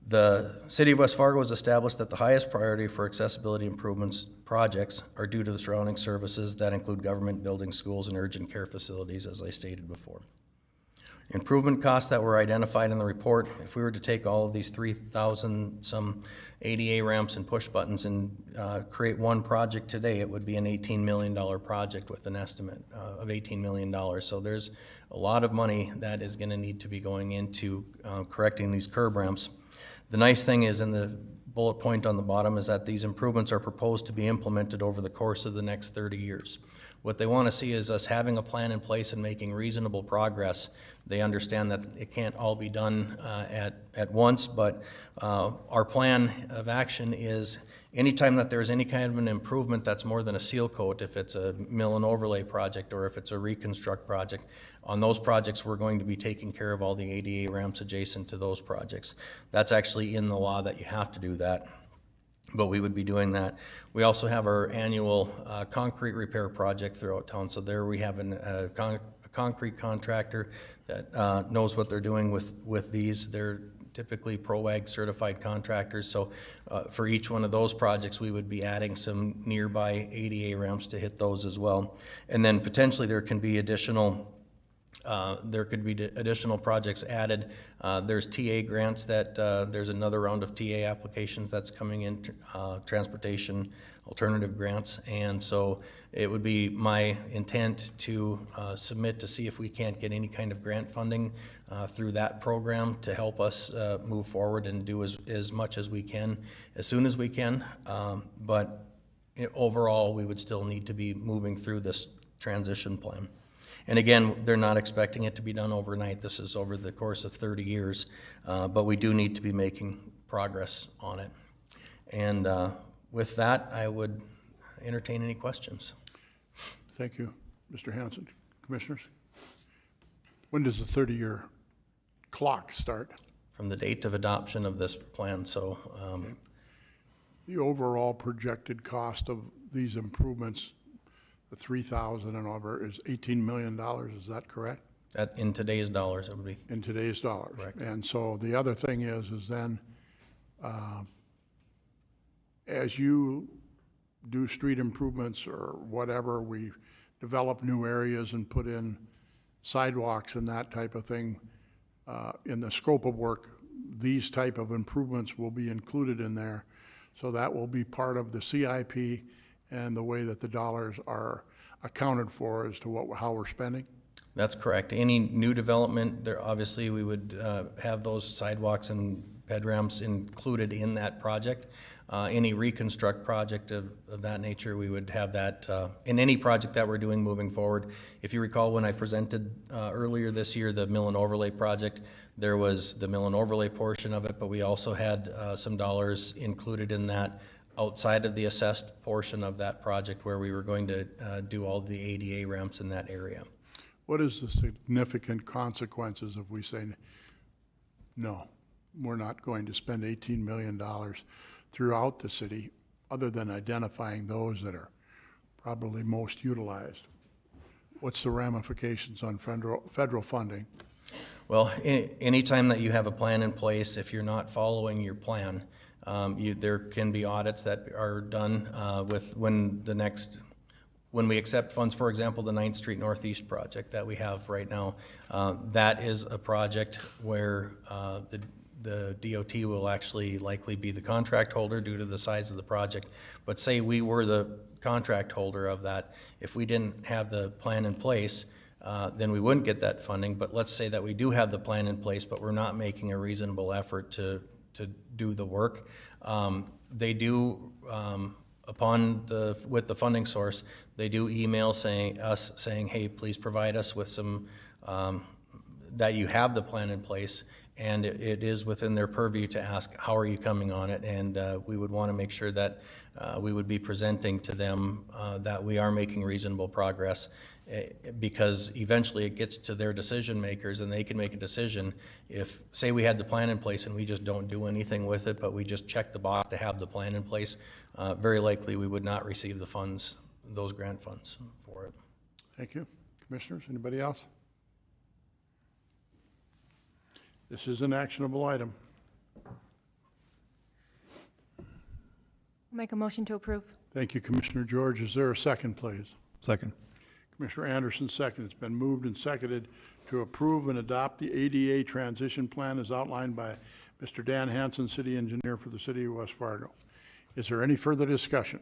The City of West Fargo has established that the highest priority for accessibility improvements projects are due to the surrounding services that include government buildings, schools, and urgent care facilities, as I stated before. Improvement costs that were identified in the report, if we were to take all of these 3,000 some ADA ramps and push buttons and create one project today, it would be an $18 million project with an estimate of $18 million. So there's a lot of money that is going to need to be going into correcting these curb ramps. The nice thing is, in the bullet point on the bottom, is that these improvements are proposed to be implemented over the course of the next 30 years. What they want to see is us having a plan in place and making reasonable progress. They understand that it can't all be done at once, but our plan of action is anytime that there's any kind of an improvement that's more than a seal coat, if it's a mill and overlay project or if it's a reconstruct project, on those projects we're going to be taking care of all the ADA ramps adjacent to those projects. That's actually in the law that you have to do that, but we would be doing that. We also have our annual concrete repair project throughout town. So there we have a concrete contractor that knows what they're doing with these. They're typically ProWag certified contractors. So for each one of those projects, we would be adding some nearby ADA ramps to hit those as well. And then potentially there can be additional projects added. There's TA grants that there's another round of TA applications that's coming in, transportation alternative grants, and so it would be my intent to submit to see if we can't get any kind of grant funding through that program to help us move forward and do as much as we can as soon as we can. But overall, we would still need to be moving through this transition plan. And again, they're not expecting it to be done overnight. This is over the course of 30 years, but we do need to be making progress on it. And with that, I would entertain any questions. Thank you, Mr. Hanson. Commissioners? When does the 30-year clock start? From the date of adoption of this plan, so. The overall projected cost of these improvements, the 3,000 and over, is $18 million, is that correct? That in today's dollars, it would be. In today's dollars. Correct. And so the other thing is then, as you do street improvements or whatever, we develop new areas and put in sidewalks and that type of thing, in the scope of work, these type of improvements will be included in there. So that will be part of the CIP and the way that the dollars are accounted for as to how we're spending? That's correct. Any new development, there obviously we would have those sidewalks and ped ramps included in that project. Any reconstruct project of that nature, we would have that in any project that we're doing moving forward. If you recall, when I presented earlier this year the mill and overlay project, there was the mill and overlay portion of it, but we also had some dollars included in that outside of the assessed portion of that project where we were going to do all the ADA ramps in that area. What is the significant consequences if we say, no, we're not going to spend $18 million throughout the city, other than identifying those that are probably most utilized? What's the ramifications on federal funding? Well, anytime that you have a plan in place, if you're not following your plan, there can be audits that are done when we accept funds. For example, the 9th Street Northeast project that we have right now, that is a project where the DOT will actually likely be the contract holder due to the size of the project. But say we were the contract holder of that, if we didn't have the plan in place, then we wouldn't get that funding. But let's say that we do have the plan in place, but we're not making a reasonable effort to do the work. They do, with the funding source, they do email saying, hey, please provide us with some, that you have the plan in place, and it is within their purview to ask, how are you coming on it? And we would want to make sure that we would be presenting to them that we are making reasonable progress, because eventually it gets to their decision makers and they can make a decision. If, say we had the plan in place and we just don't do anything with it, but we just check the box to have the plan in place, very likely we would not receive the funds, those grant funds for it. Thank you. Commissioners, anybody else? This is an actionable item. Make a motion to approve. Thank you, Commissioner George. Is there a second, please? Second. Commissioner Anderson, second. It's been moved and seconded to approve and adopt the ADA transition plan as outlined by Mr. Dan Hansen, City Engineer for the City of West Fargo. Is there any further discussion?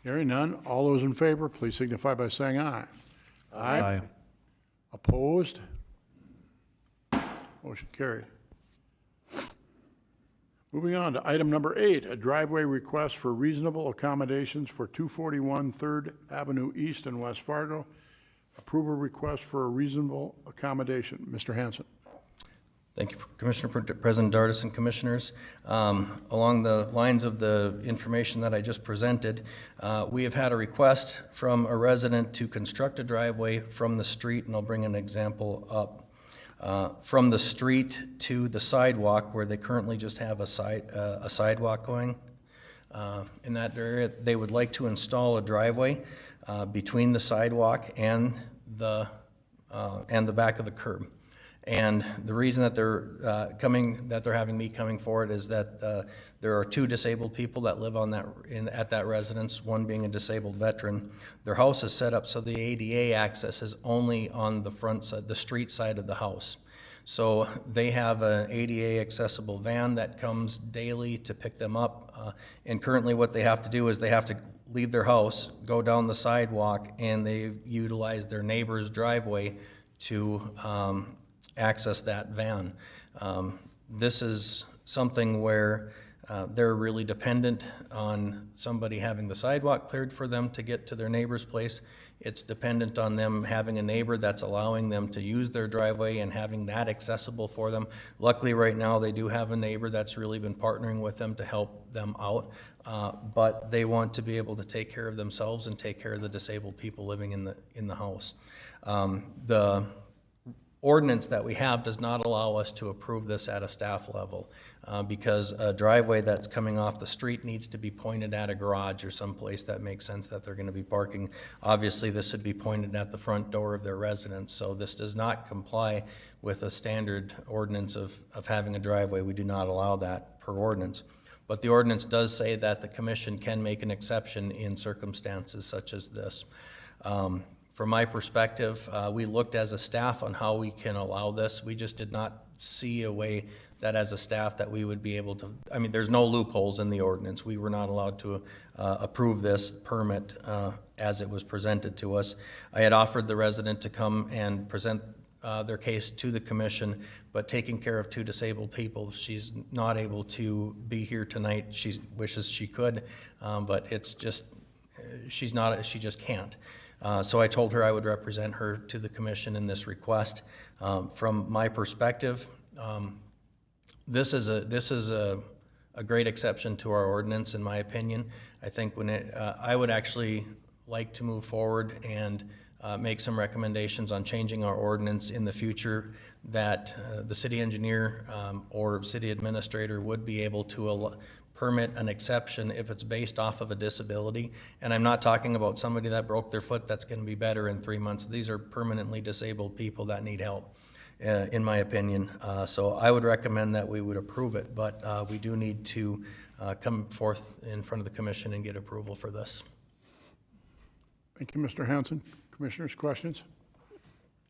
Hearing none, all those in favor, please signify by saying aye. Aye. Opposed? Motion carried. Moving on to item number 8, a driveway request for reasonable accommodations for 241 3rd Avenue East in West Fargo. Approval request for a reasonable accommodation. Mr. Hanson. Thank you, President Dardis and Commissioners. Along the lines of the information that I just presented, we have had a request from a resident to construct a driveway from the street, and I'll bring an example up. From the street to the sidewalk, where they currently just have a sidewalk going. In that area, they would like to install a driveway between the sidewalk and the back of the curb. And the reason that they're having me coming forward is that there are 2 disabled people that live on at that residence, one being a disabled veteran. Their house is set up so the ADA access is only on the front side, the street side of the house. So they have an ADA accessible van that comes daily to pick them up. And currently what they have to do is they have to leave their house, go down the sidewalk, and they utilize their neighbor's driveway to access that van. This is something where they're really dependent on somebody having the sidewalk cleared for them to get to their neighbor's place. It's dependent on them having a neighbor that's allowing them to use their driveway and having that accessible for them. Luckily, right now, they do have a neighbor that's really been partnering with them to help them out, but they want to be able to take care of themselves and take care of the disabled people living in the house. The ordinance that we have does not allow us to approve this at a staff level because a driveway that's coming off the street needs to be pointed at a garage or someplace that makes sense that they're going to be parking. Obviously, this would be pointed at the front door of their residence, so this does not comply with a standard ordinance of having a driveway. We do not allow that per ordinance. But the ordinance does say that the commission can make an exception in circumstances such as this. From my perspective, we looked as a staff on how we can allow this. We just did not see a way that as a staff that we would be able to, I mean, there's no loopholes in the ordinance. We were not allowed to approve this permit as it was presented to us. I had offered the resident to come and present their case to the commission, but taking care of 2 disabled people, she's not able to be here tonight. She wishes she could, but it's just, she just can't. So I told her I would represent her to the commission in this request. From my perspective, this is a great exception to our ordinance, in my opinion. I think I would actually like to move forward and make some recommendations on changing our ordinance in the future, that the city engineer or city administrator would be able to permit an exception if it's based off of a disability. And I'm not talking about somebody that broke their foot that's going to be better in 3 months. These are permanently disabled people that need help, in my opinion. So I would recommend that we would approve it, but we do need to come forth in front of the commission and get approval for this. Thank you, Mr. Hanson. Commissioners, questions?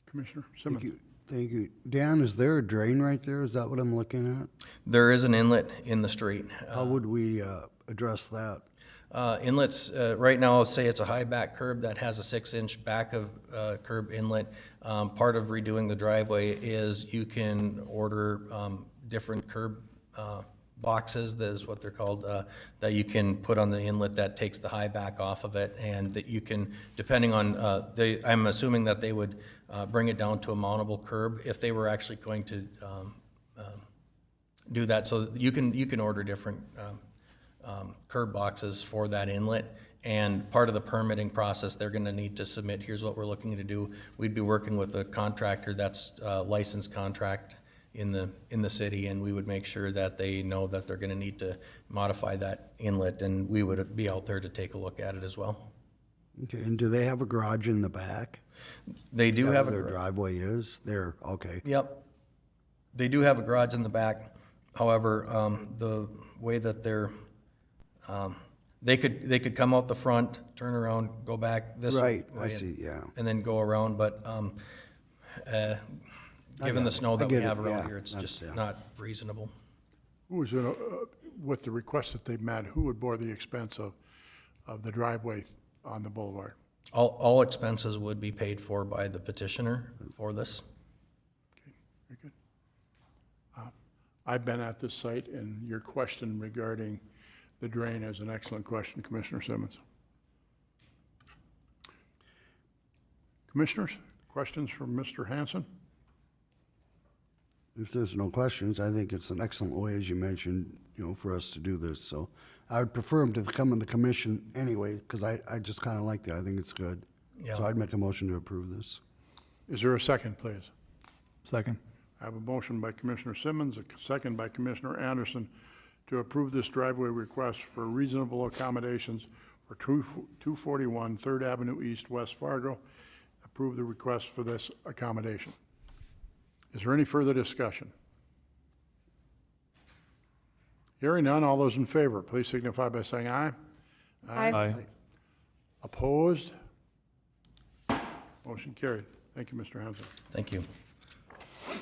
Commissioner Simmons. Thank you. Thank you. Dan, is there a drain right there? Is that what I'm looking at? There is an inlet in the street. How would we address that? Inlets, right now, say it's a high back curb that has a 6-inch back of curb inlet. Part of redoing the driveway is you can order different curb boxes, that is what they're called, that you can put on the inlet that takes the high back off of it, and that you can, depending on, I'm assuming that they would bring it down to a mountable curb if they were actually going to do that. So you can order different curb boxes for that inlet, and part of the permitting process, they're gonna need to submit, here's what we're looking to do. We'd be working with a contractor that's a licensed contract in the city, and we would make sure that they know that they're gonna need to modify that inlet, and we would be out there to take a look at it as well. Okay, and do they have a garage in the back? They do That have where a. their driveway is? They're, okay. Yep. They do have a garage in the back. However, the way that they're, they could come out the front, turn around, go back this way. Right, I see, yeah. And then go around, but, given the snow that we get it, have around yeah. here, it's That's- just yeah. not reasonable. Who is, with the request that they've made, who would bear the expense of the driveway on the boulevard? All expenses would be paid for by the petitioner for this. Very good. I've been at this site, and your question regarding the drain is an excellent question, Commissioner Simmons. Commissioners, questions from Mr. Hanson? If there's no questions, I think it's an excellent way, as you mentioned, for us to do this. So I would prefer them to come in the commission anyway, because I just kind of like that. I think it's good. Yeah. So I'd make a motion to approve this. Is there a second, please? Second. I have a motion by Commissioner Simmons, a second by Commissioner Anderson to approve this driveway request for reasonable accommodations for 241 3rd Avenue East, West Fargo. Approve the request for this accommodation. Is there any further discussion? Hearing none, all those in favor, please signify by saying aye. Aye. Opposed? Motion carried. Thank you, Mr. Hanson. Thank you.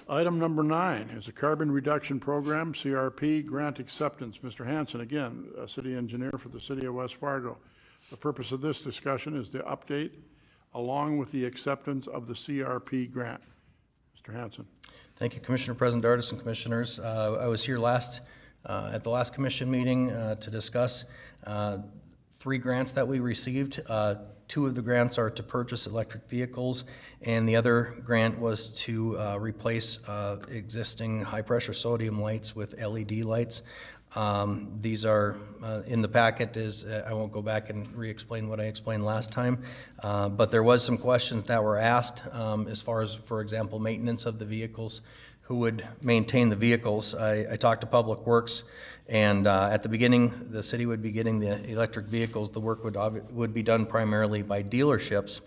Item number 9 is a carbon reduction program, CRP, grant acceptance. Mr. Hanson, again, a city engineer for the city of West Fargo. The purpose of this discussion is to update along with the acceptance of the CRP grant. Mr. Hanson. Thank you, Commissioner President Dardis and Commissioners. I was here at the last commission meeting to discuss 3 grants that we received. 2 of the grants are to purchase electric vehicles, and the other grant was to replace existing high-pressure sodium lights with LED lights. These are in the packet. I won't go back and re-explain what I explained last time, but there was some questions that were asked as far as, for example, maintenance of the vehicles. Who would maintain the vehicles? I talked to Public Works, and at the beginning, the city would be getting the electric vehicles. The work would be done primarily by dealerships,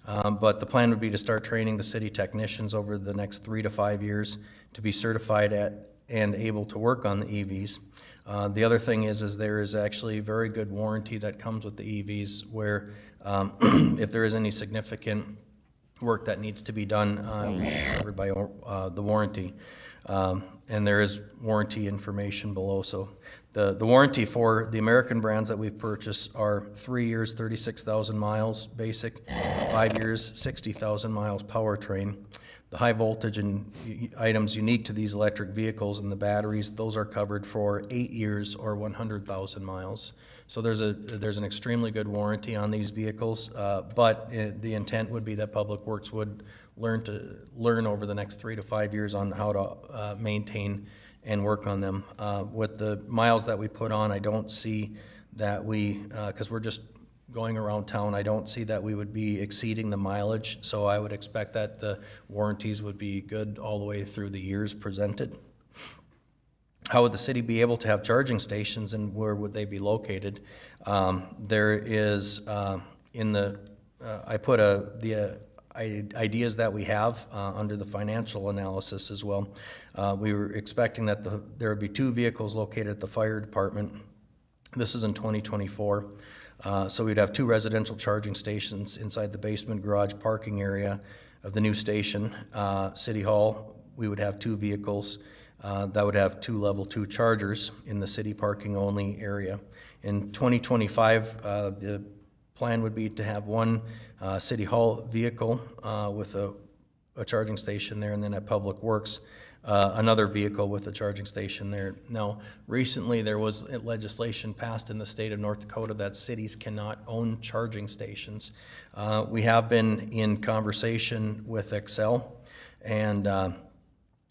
but the plan would be to start training the city technicians over the next 3 to 5 years to be certified at and able to work on the EVs. The other thing is there is actually very good warranty that comes with the EVs, where if there is any significant work that needs to be done, covered by the warranty. And there is warranty information below. So the warranty for the American brands that we've purchased are 3 years, 36,000 miles basic, 5 years, 60,000 miles powertrain. The high voltage and items unique to these electric vehicles and the batteries, those are covered for 8 years or 100,000 miles. So there's an extremely good warranty on these vehicles, but the intent would be that Public Works would learn over the next 3 to 5 years on how to maintain and work on them. With the miles that we put on, I don't see that because we're just going around town, I don't see that we would be exceeding the mileage, so I would expect that the warranties would be good all the way through the years presented. How would the city be able to have charging stations, and where would they be located? There is I put the ideas that we have under the financial analysis as well. We were expecting that there would be 2 vehicles located at the fire department. This is in 2024. So we'd have 2 residential charging stations inside the basement garage parking area of the new station. City Hall, we would have 2 vehicles. that would have 2 level 2 chargers in the city parking only area. In 2025, the plan would be to have 1 City Hall vehicle with a charging station there, and then at Public Works, another vehicle with a charging station there. Now, recently there was legislation passed in the state of North Dakota that cities cannot own charging stations. We have been in conversation with Excel, and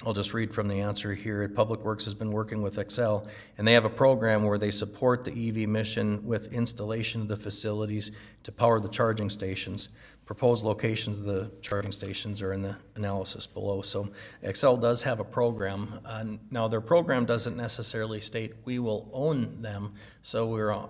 I'll just read from the answer here. Public Works has been working with Excel, and they have a program where they support the EV mission with installation of the facilities to power the charging stations. Proposed locations of the charging stations are in the analysis below. So Excel does have a program. Now, their program doesn't necessarily state we will own them, so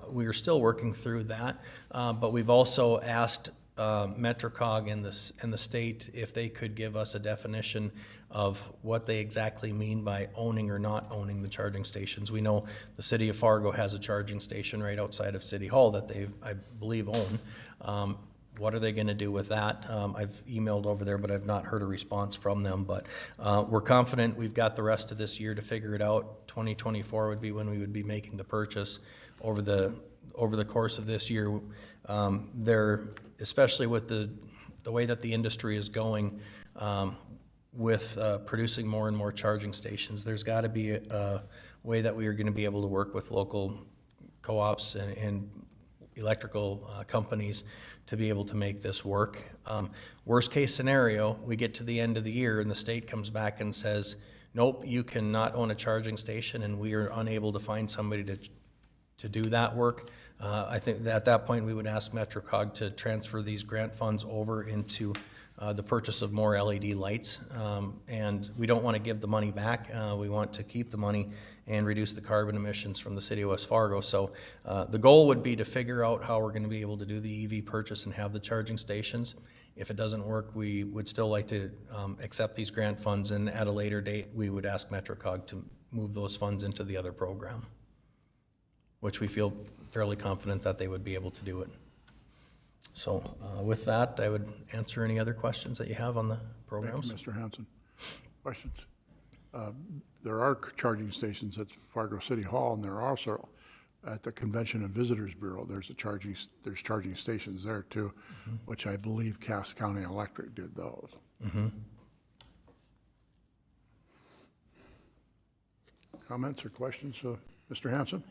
we're still working through that. But we've also asked MetroCog and the state if they could give us a definition of what they exactly mean by owning or not owning the charging stations. We know the city of Fargo has a charging station right outside of City Hall that they, I believe, own. What are they going to do with that? I've emailed over there, but I've not heard a response from them. But we're confident we've got the rest of this year to figure it out. 2024 would be when we would be making the purchase. Over the course of this year, especially with the way that the industry is going, with producing more and more charging stations, there's got to be a way that we are going to be able to work with local co-ops and electrical companies to be able to make this work. Worst case scenario, we get to the end of the year and the state comes back and says, nope, you cannot own a charging station, and we are unable to find somebody to do that work. I think that at that point we would ask MetroCog to transfer these grant funds over into the purchase of more LED lights. And we don't want to give the money back. We want to keep the money and reduce the carbon emissions from the city of West Fargo. So the goal would be to figure out how we're going to be able to do the EV purchase and have the charging stations. If it doesn't work, we would still like to accept these grant funds, and at a later date, we would ask MetroCog to move those funds into the other program, which we feel fairly confident that they would be able to do it. So with that, I would answer any other questions that you have on the programs. Thank you, Mr. Hanson. Questions? There are charging stations at Fargo City Hall, and there are also at the Convention and Visitors Bureau. There's charging stations there too, which I believe Cass County Electric did those. Comments or questions, Mr. Hanson?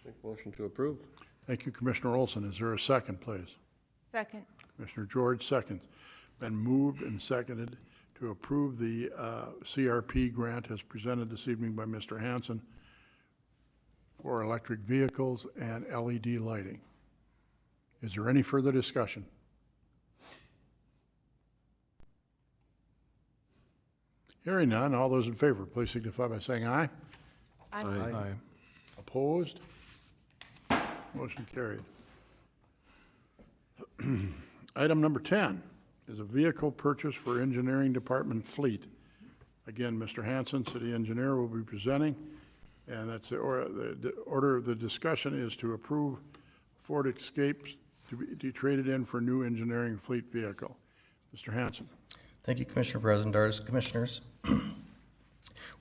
Make motion to approve. Thank you, Commissioner Olson. Is there a second, please? Second. Commissioner George, seconds. Been moved and seconded to approve the CRP grant as presented this evening by Mr. Hanson for electric vehicles and LED lighting. Is there any further discussion? Hearing none, all those in favor, please signify by saying aye. Aye. Opposed? Motion carried. Item number 10 is a vehicle purchase for engineering department fleet. Again, Mr. Hanson, city engineer, will be presenting, and that's the order of the discussion is to approve Ford Escape to be traded in for new engineering fleet vehicle. Mr. Hanson. Thank you, Commissioner President, Dartis, Commissioners.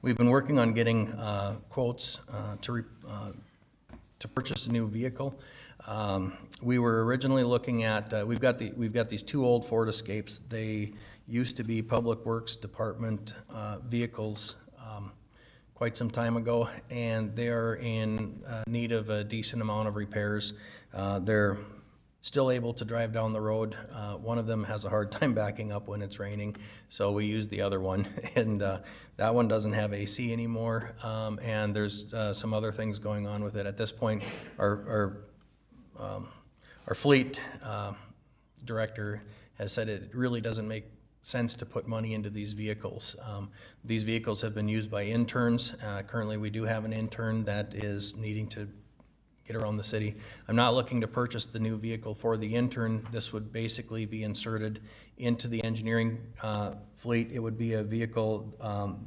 We've been working on getting quotes to purchase a new vehicle. We were originally looking at we've got these 2 old Ford Escapes. They used to be Public Works Department vehicles quite some time ago, and they're in need of a decent amount of repairs. They're still able to drive down the road. One of them has a hard time backing up when it's raining, so we use the other one. And that one doesn't have AC anymore, and there's some other things going on with it. At this point, our fleet director has said it really doesn't make sense to put money into these vehicles. These vehicles have been used by interns. Currently, we do have an intern that is needing to get around the city. I'm not looking to purchase the new vehicle for the intern. This would basically be inserted into the engineering fleet. It would be a vehicle,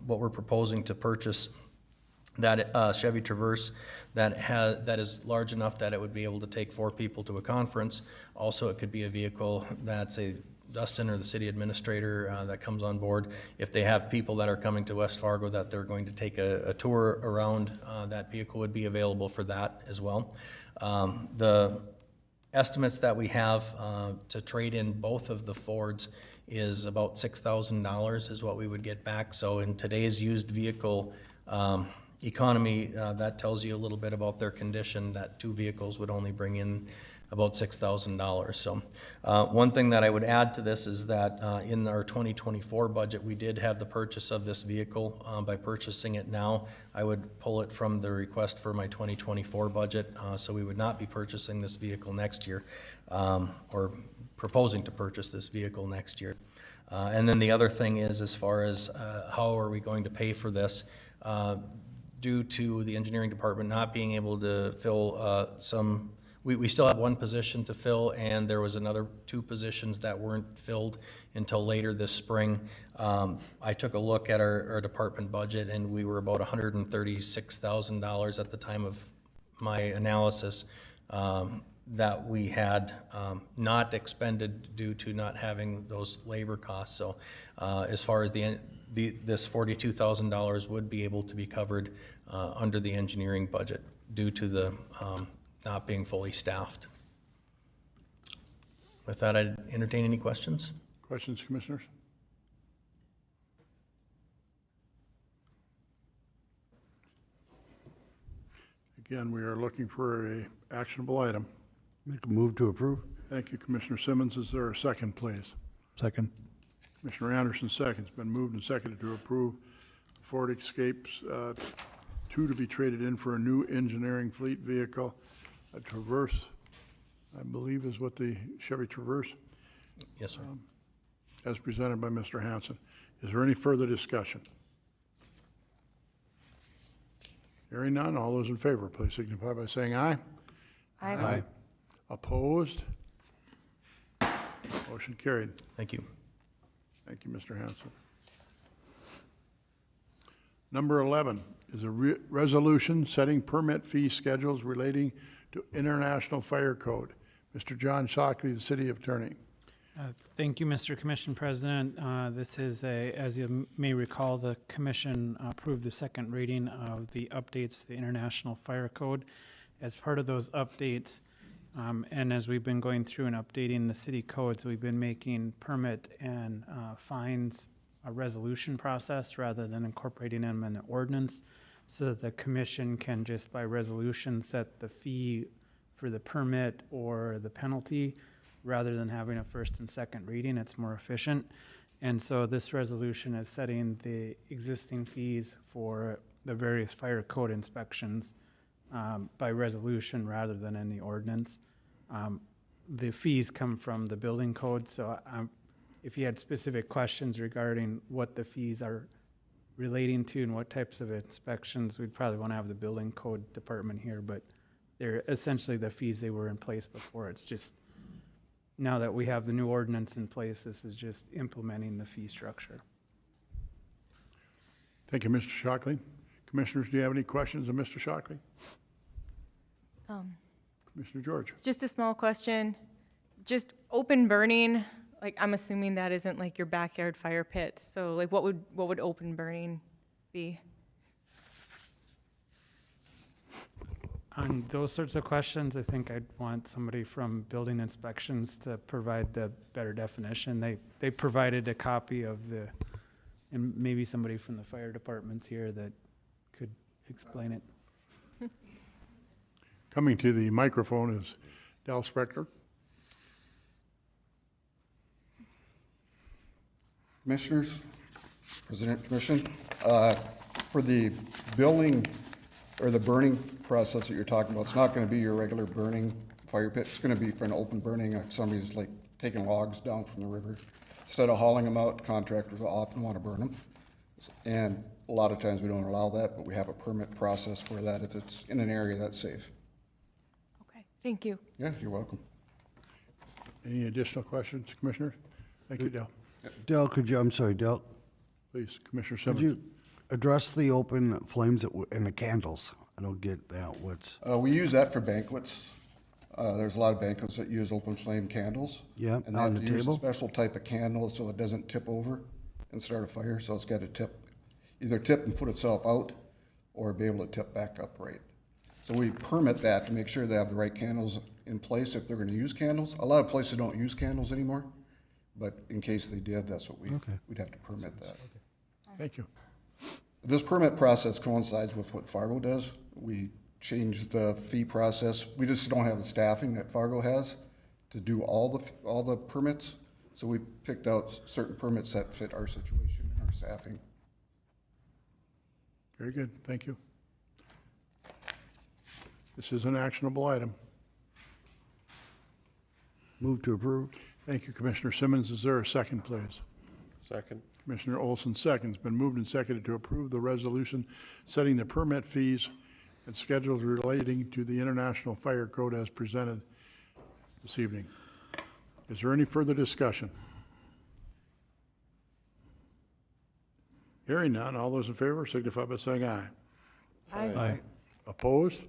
what we're proposing to purchase, that Chevy Traverse that is large enough that it would be able to take 4 people to a conference. Also, it could be a vehicle that's a Dustin or the city administrator that comes on board, if they have people that are coming to West Fargo that they're going to take a tour around, that vehicle would be available for that as well. The estimates that we have to trade in both of the Fords is about $6,000 is what we would get back. So in today's used vehicle economy, that tells you a little bit about their condition, that two vehicles would only bring in about $6,000. So one thing that I would add to this is that in our 2024 budget, we did have the purchase of this vehicle. By purchasing it now, I would pull it from the request for my 2024 budget, so we would not be purchasing this vehicle next year, or proposing to purchase this vehicle next year. And then the other thing is, as far as how are we going to pay for this, due to the engineering department not being able to fill we still have one position to fill, and there was another two positions that weren't filled until later this spring. I took a look at our department budget, and we were about $136,000 at the time of my analysis that we had not expended due to not having those labor costs. So as far as this $42,000 would be able to be covered under the engineering budget due to the not being fully staffed. With that, I'd entertain any questions. Questions, commissioners? Again, we are looking for a actionable item. Make a move to approve. Thank you, Commissioner Simmons. Is there a second, please? Second. Commissioner Anderson seconds. Been moved and seconded to approve Ford Escapes 2 to be traded in for a new engineering fleet vehicle. A Traverse, I believe, is what the Chevy Traverse, Yes, sir. as presented by Mr. Hanson. Is there any further discussion? Hearing none, all those in favor, please signify by saying aye. Aye. Opposed? Motion carried. Thank you. Thank you, Mr. Hanson. Number 11 is a resolution setting permit fee schedules relating to International Fire Code. Mr. John Shockley, the City Attorney. Thank you, Mr. Commission President. This is as you may recall, the Commission approved the second reading of the updates to the International Fire Code. As part of those updates, and as we've been going through and updating the city codes, we've been making permit and fines a resolution process rather than incorporating them in an ordinance, so that the commission can just by resolution set the fee for the permit or the penalty rather than having a first and second reading. It's more efficient. And so this resolution is setting the existing fees for the various fire code inspections by resolution rather than in the ordinance. The fees come from the building code, so if you had specific questions regarding what the fees are relating to and what types of inspections, we'd probably want to have the building code department here, but they're essentially the fees they were in place before. It's just, now that we have the new ordinance in place, this is just implementing the fee structure. Thank you, Mr. Shockley. Commissioners, do you have any questions of Mr. Shockley? Commissioner George. Just a small question. Just open burning, like I'm assuming that isn't like your backyard fire pits. So like what would open burning be? On those sorts of questions, I think I'd want somebody from building inspections to provide the better definition. They provided a copy of the, and maybe somebody from the fire department's here that could explain it. Coming to the microphone is Del Spector. Commissioners, President Commission, for the building or the burning process that you're talking about, it's not going to be your regular burning fire pit. It's going to be for an open burning. If somebody's like taking logs down from the river, instead of hauling them out, contractors often want to burn them. And a lot of times we don't allow that, but we have a permit process for that if it's in an area that's safe. Okay, thank you. Yeah, you're welcome. Any additional questions, Commissioners? Thank you, Del. Del, Del, Please, Commissioner could Simmons. you address the open flames and the candles? I don't get that. What's, We use that for banquets. There's a lot of banquets that use open flame candles. Yeah, And they on have the to use a table. special type of candle so it doesn't tip over and start a fire. So it's got to either tip and put itself out or be able to tip back upright. So we permit that to make sure they have the right candles in place if they're going to use candles. A lot of places don't use candles anymore, but in case they did, that's what we'd have to permit that. Thank you. This permit process coincides with what Fargo does. We changed the fee process. We just don't have the staffing that Fargo has to do all the permits. So we picked out certain permits that fit our situation and our staffing. Very good, thank you. This is an actionable item. Move to approve. Thank you, Commissioner Simmons. Is there a second, please? Second. Commissioner Olson seconds. Been moved and seconded to approve the resolution setting the permit fees and schedules relating to the International Fire Code as presented this evening. Is there any further discussion? Hearing none, all those in favor signify by saying aye. Aye. Opposed?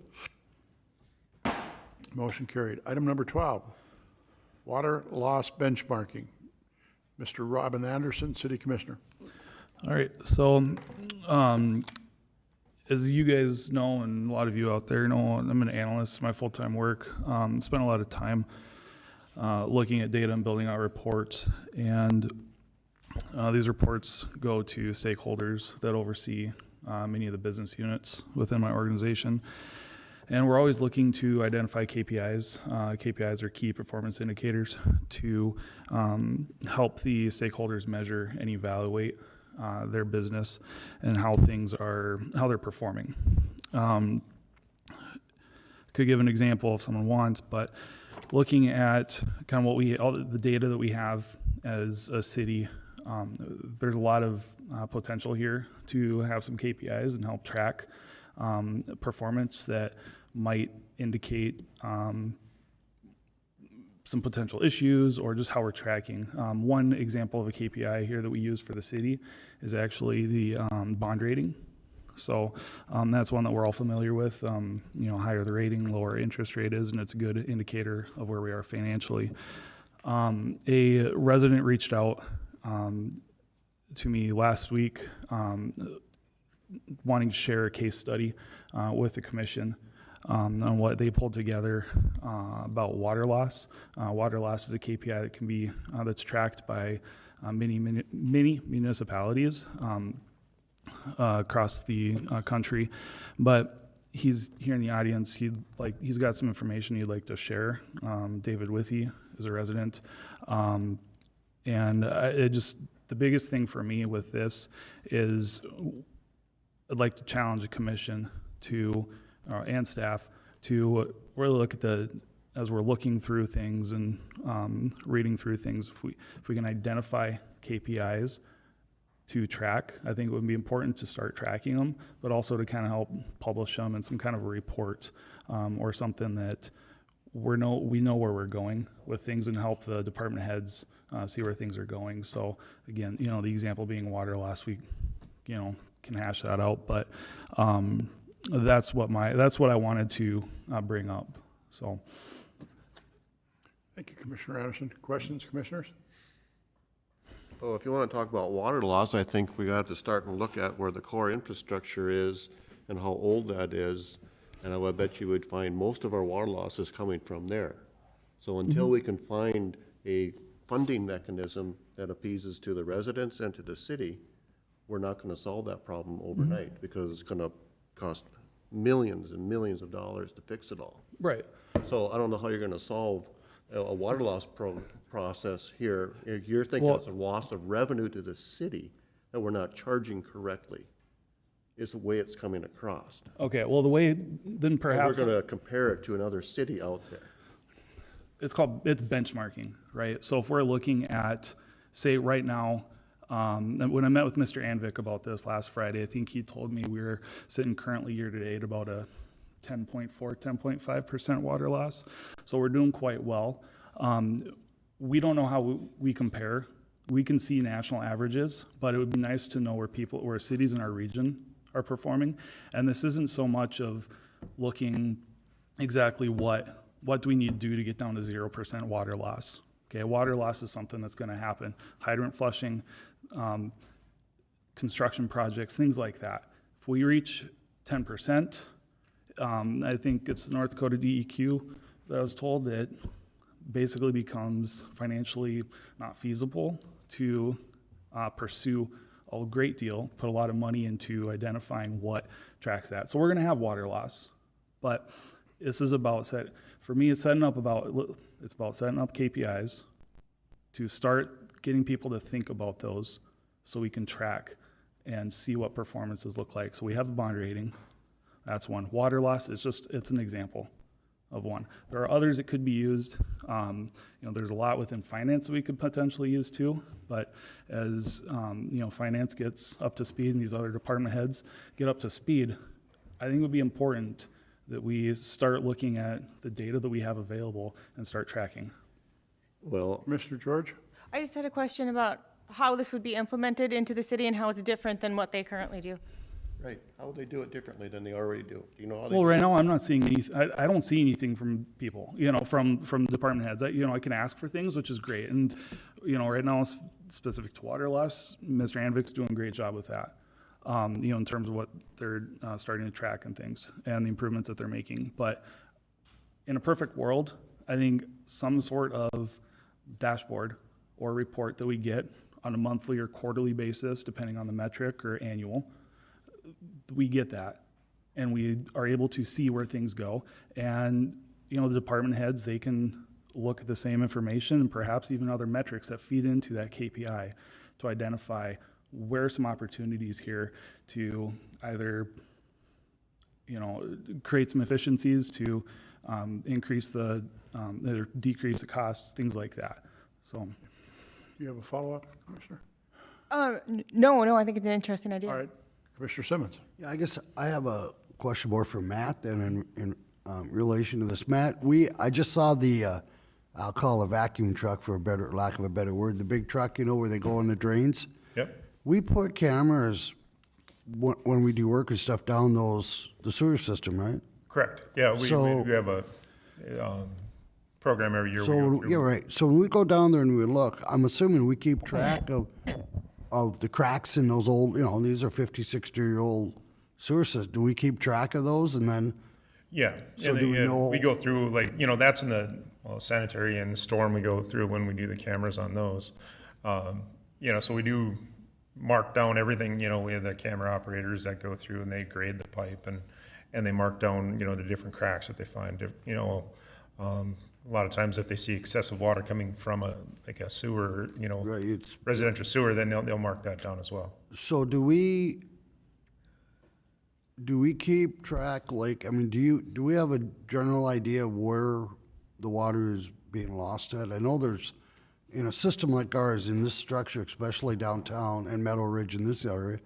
Motion carried. Item number 12, water loss benchmarking. Mr. Robin Anderson, City Commissioner. All right, so, as you guys know, and a lot of you out there know, I'm an analyst, my full-time work. Spend a lot of time looking at data and building out reports. And these reports go to stakeholders that oversee many of the business units within my organization. And we're always looking to identify KPIs. KPIs are key performance indicators to help the stakeholders measure and evaluate their business and how they're performing. Could give an example if someone wants, but looking at kind of all the data that we have as a city, there's a lot of potential here to have some KPIs and help track performance that might indicate some potential issues or just how we're tracking. One example of a KPI here that we use for the city is actually the bond rating. So that's one that we're all familiar with. Higher the rating, lower interest rate is, and it's a good indicator of where we are financially. A resident reached out to me last week wanting to share a case study with the commission on what they pulled together about water loss. Water loss is a KPI that can be that's tracked by many municipalities across the country. But he's here in the audience. He's got some information he'd like to share. David Withy is a resident, and the biggest thing for me with this is I'd like to challenge the commission to and staff to really look at as we're looking through things and reading through things, if we can identify KPIs to track, I think it would be important to start tracking them, but also to kind of help publish them in some kind of a report or something that we know where we're going with things and help the department heads see where things are going. So again, the example being water loss, we can hash that out, but that's what I wanted to bring up. So, Thank you, Commissioner Anderson. Questions, commissioners? Well, if you want to talk about water loss, I think we got to start and look at where the core infrastructure is and how old that is. And I would bet you would find most of our water loss is coming from there. So until we can find a funding mechanism that appeases to the residents and to the city, we're not going to solve that problem overnight because it's going to cost millions and millions of dollars to fix it all. right. So I don't know how you're going to solve a water loss process here. You're thinking it's a loss of revenue to the city that we're not charging correctly. Is the way it's coming across. Okay, well, the way, then And perhaps, we're going to compare it to another city out there. it's benchmarking, right? So if we're looking at, say, right now, when I met with Mr. Anvik about this last Friday, I think he told me we were sitting currently year-to-date at about a 10.5% water loss. So we're doing quite well. We don't know how we compare. We can see national averages, but it would be nice to know where cities in our region are performing. And this isn't so much of looking exactly what what do we need to do to get down to 0% water loss? Okay, water loss is something that's going to happen. Hydrant flushing, construction projects, things like that. If we reach 10%, I think it's the North Dakota DEQ that I was told that basically becomes financially not feasible to pursue a great deal, put a lot of money into identifying what tracks that. So we're going to have water loss, but this is about for me, it's setting up KPIs to start getting people to think about those so we can track and see what performances look like. So we have the bond rating. That's one. Water loss is it's an example of one. There are others that could be used. There's a lot within finance that we could potentially use too, but as, finance gets up to speed and these other department heads get up to speed, I think it would be important that we start looking at the data that we have available and start tracking. Well, Mr. George? I just had a question about how this would be implemented into the city and how it's different than what they currently do. right, how would they do it differently than they already do? Do you know how they? Well, right now, I'm not seeing anything, I don't see anything from people, from department heads. I can ask for things, which is great. And, right now, specific to water loss, Mr. Anvik's doing a great job with that. In terms of what they're starting to track and things and the improvements that they're making. But in a perfect world, I think some sort of dashboard or report that we get on a monthly or quarterly basis, depending on the metric, or annual, we get that. And we are able to see where things go. And, the department heads, they can look at the same information and perhaps even other metrics that feed into that KPI to identify where are some opportunities here to either, create some efficiencies to increase or decrease the costs, things like that. So, Do you have a follow-up, Commissioner? No, I think it's an interesting idea. All right, Commissioner Simmons. Yeah, I guess I have a question more for Matt than in relation to this. Matt, I just saw the, I'll call it a vacuum truck for lack of a better word, the big truck, where they go in the drains. Yep. We put cameras when we do work and stuff down the sewer system, right? Correct. Yeah, we have a program every year. We go through. Yeah, right. So when we go down there and we look, I'm assuming we keep track of the cracks in those old, these are 50, 60-year-old sewer systems. Do we keep track of those and then? Yeah. So and do we know? We go through, that's in the sanitary and the storm we go through when we do the cameras on those. So we do mark down everything. We have the camera operators that go through and they grade the pipe and they mark down, the different cracks that they find. A lot of times if they see excessive water coming from a sewer, Right, residential sewer, then they'll mark that down as well. So do we keep track, do we have a general idea of where the water is being lost at? I know there's, in a system like ours, in this structure, especially downtown and Meadow Ridge in this area,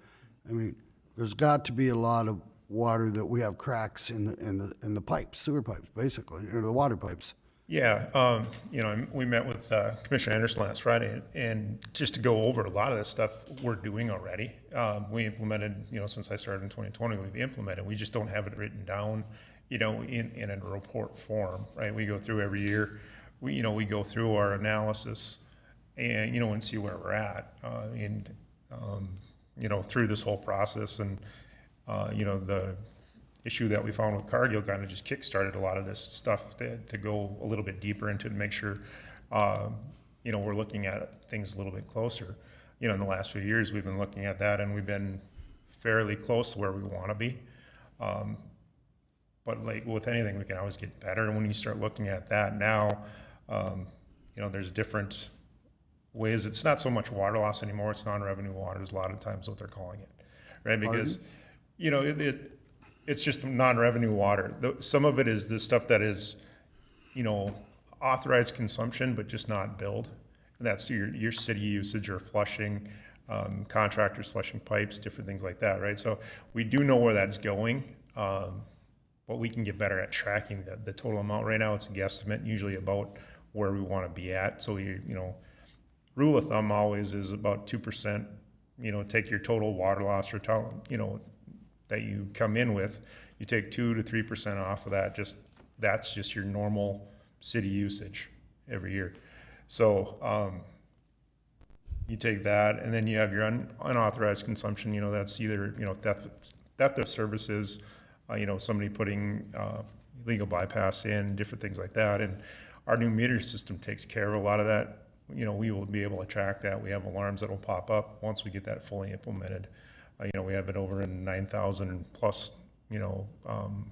there's got to be a lot of water that we have cracks in the pipes, sewer pipes, basically, or the water pipes. Yeah, we met with Commissioner Anderson last Friday, and just to go over a lot of this stuff we're doing already. We implemented, since I started in 2020, we've implemented. We just don't have it written down, in a report form, right? We go through every year. We go through our analysis, and and see where we're at, through this whole process, and the issue that we found with Cargill kind of just kickstarted a lot of this stuff to go a little bit deeper into to make sure, we're looking at things a little bit closer. In the last few years, we've been looking at that, and we've been fairly close to where we want to be. But like with anything, we can always get better. And when you start looking at that now, there's different ways. It's not so much water loss anymore. It's non-revenue waters a lot of times what they're calling it, right? Because, it's just non-revenue water. Some of it is the stuff that is, authorized consumption, but just not billed. And that's your city usage or flushing, contractors flushing pipes, different things like that, right? So we do know where that's going, but we can get better at tracking the total amount. Right now, it's a guesstimate, usually about where we want to be at. So rule of thumb always is about 2%. Take your total water loss or that you come in with, you take 2 to 3% off of that, just that's just your normal city usage every year. So, you take that, and then you have your unauthorized consumption, you know, that's either, you know, theft of services, you know, somebody putting, legal bypass in, different things like that. And our new meter system takes care of a lot of that. You know, we will be able to track that. We have alarms that'll pop up once we get that fully implemented. You know, we have it over in 9,000 plus, you know,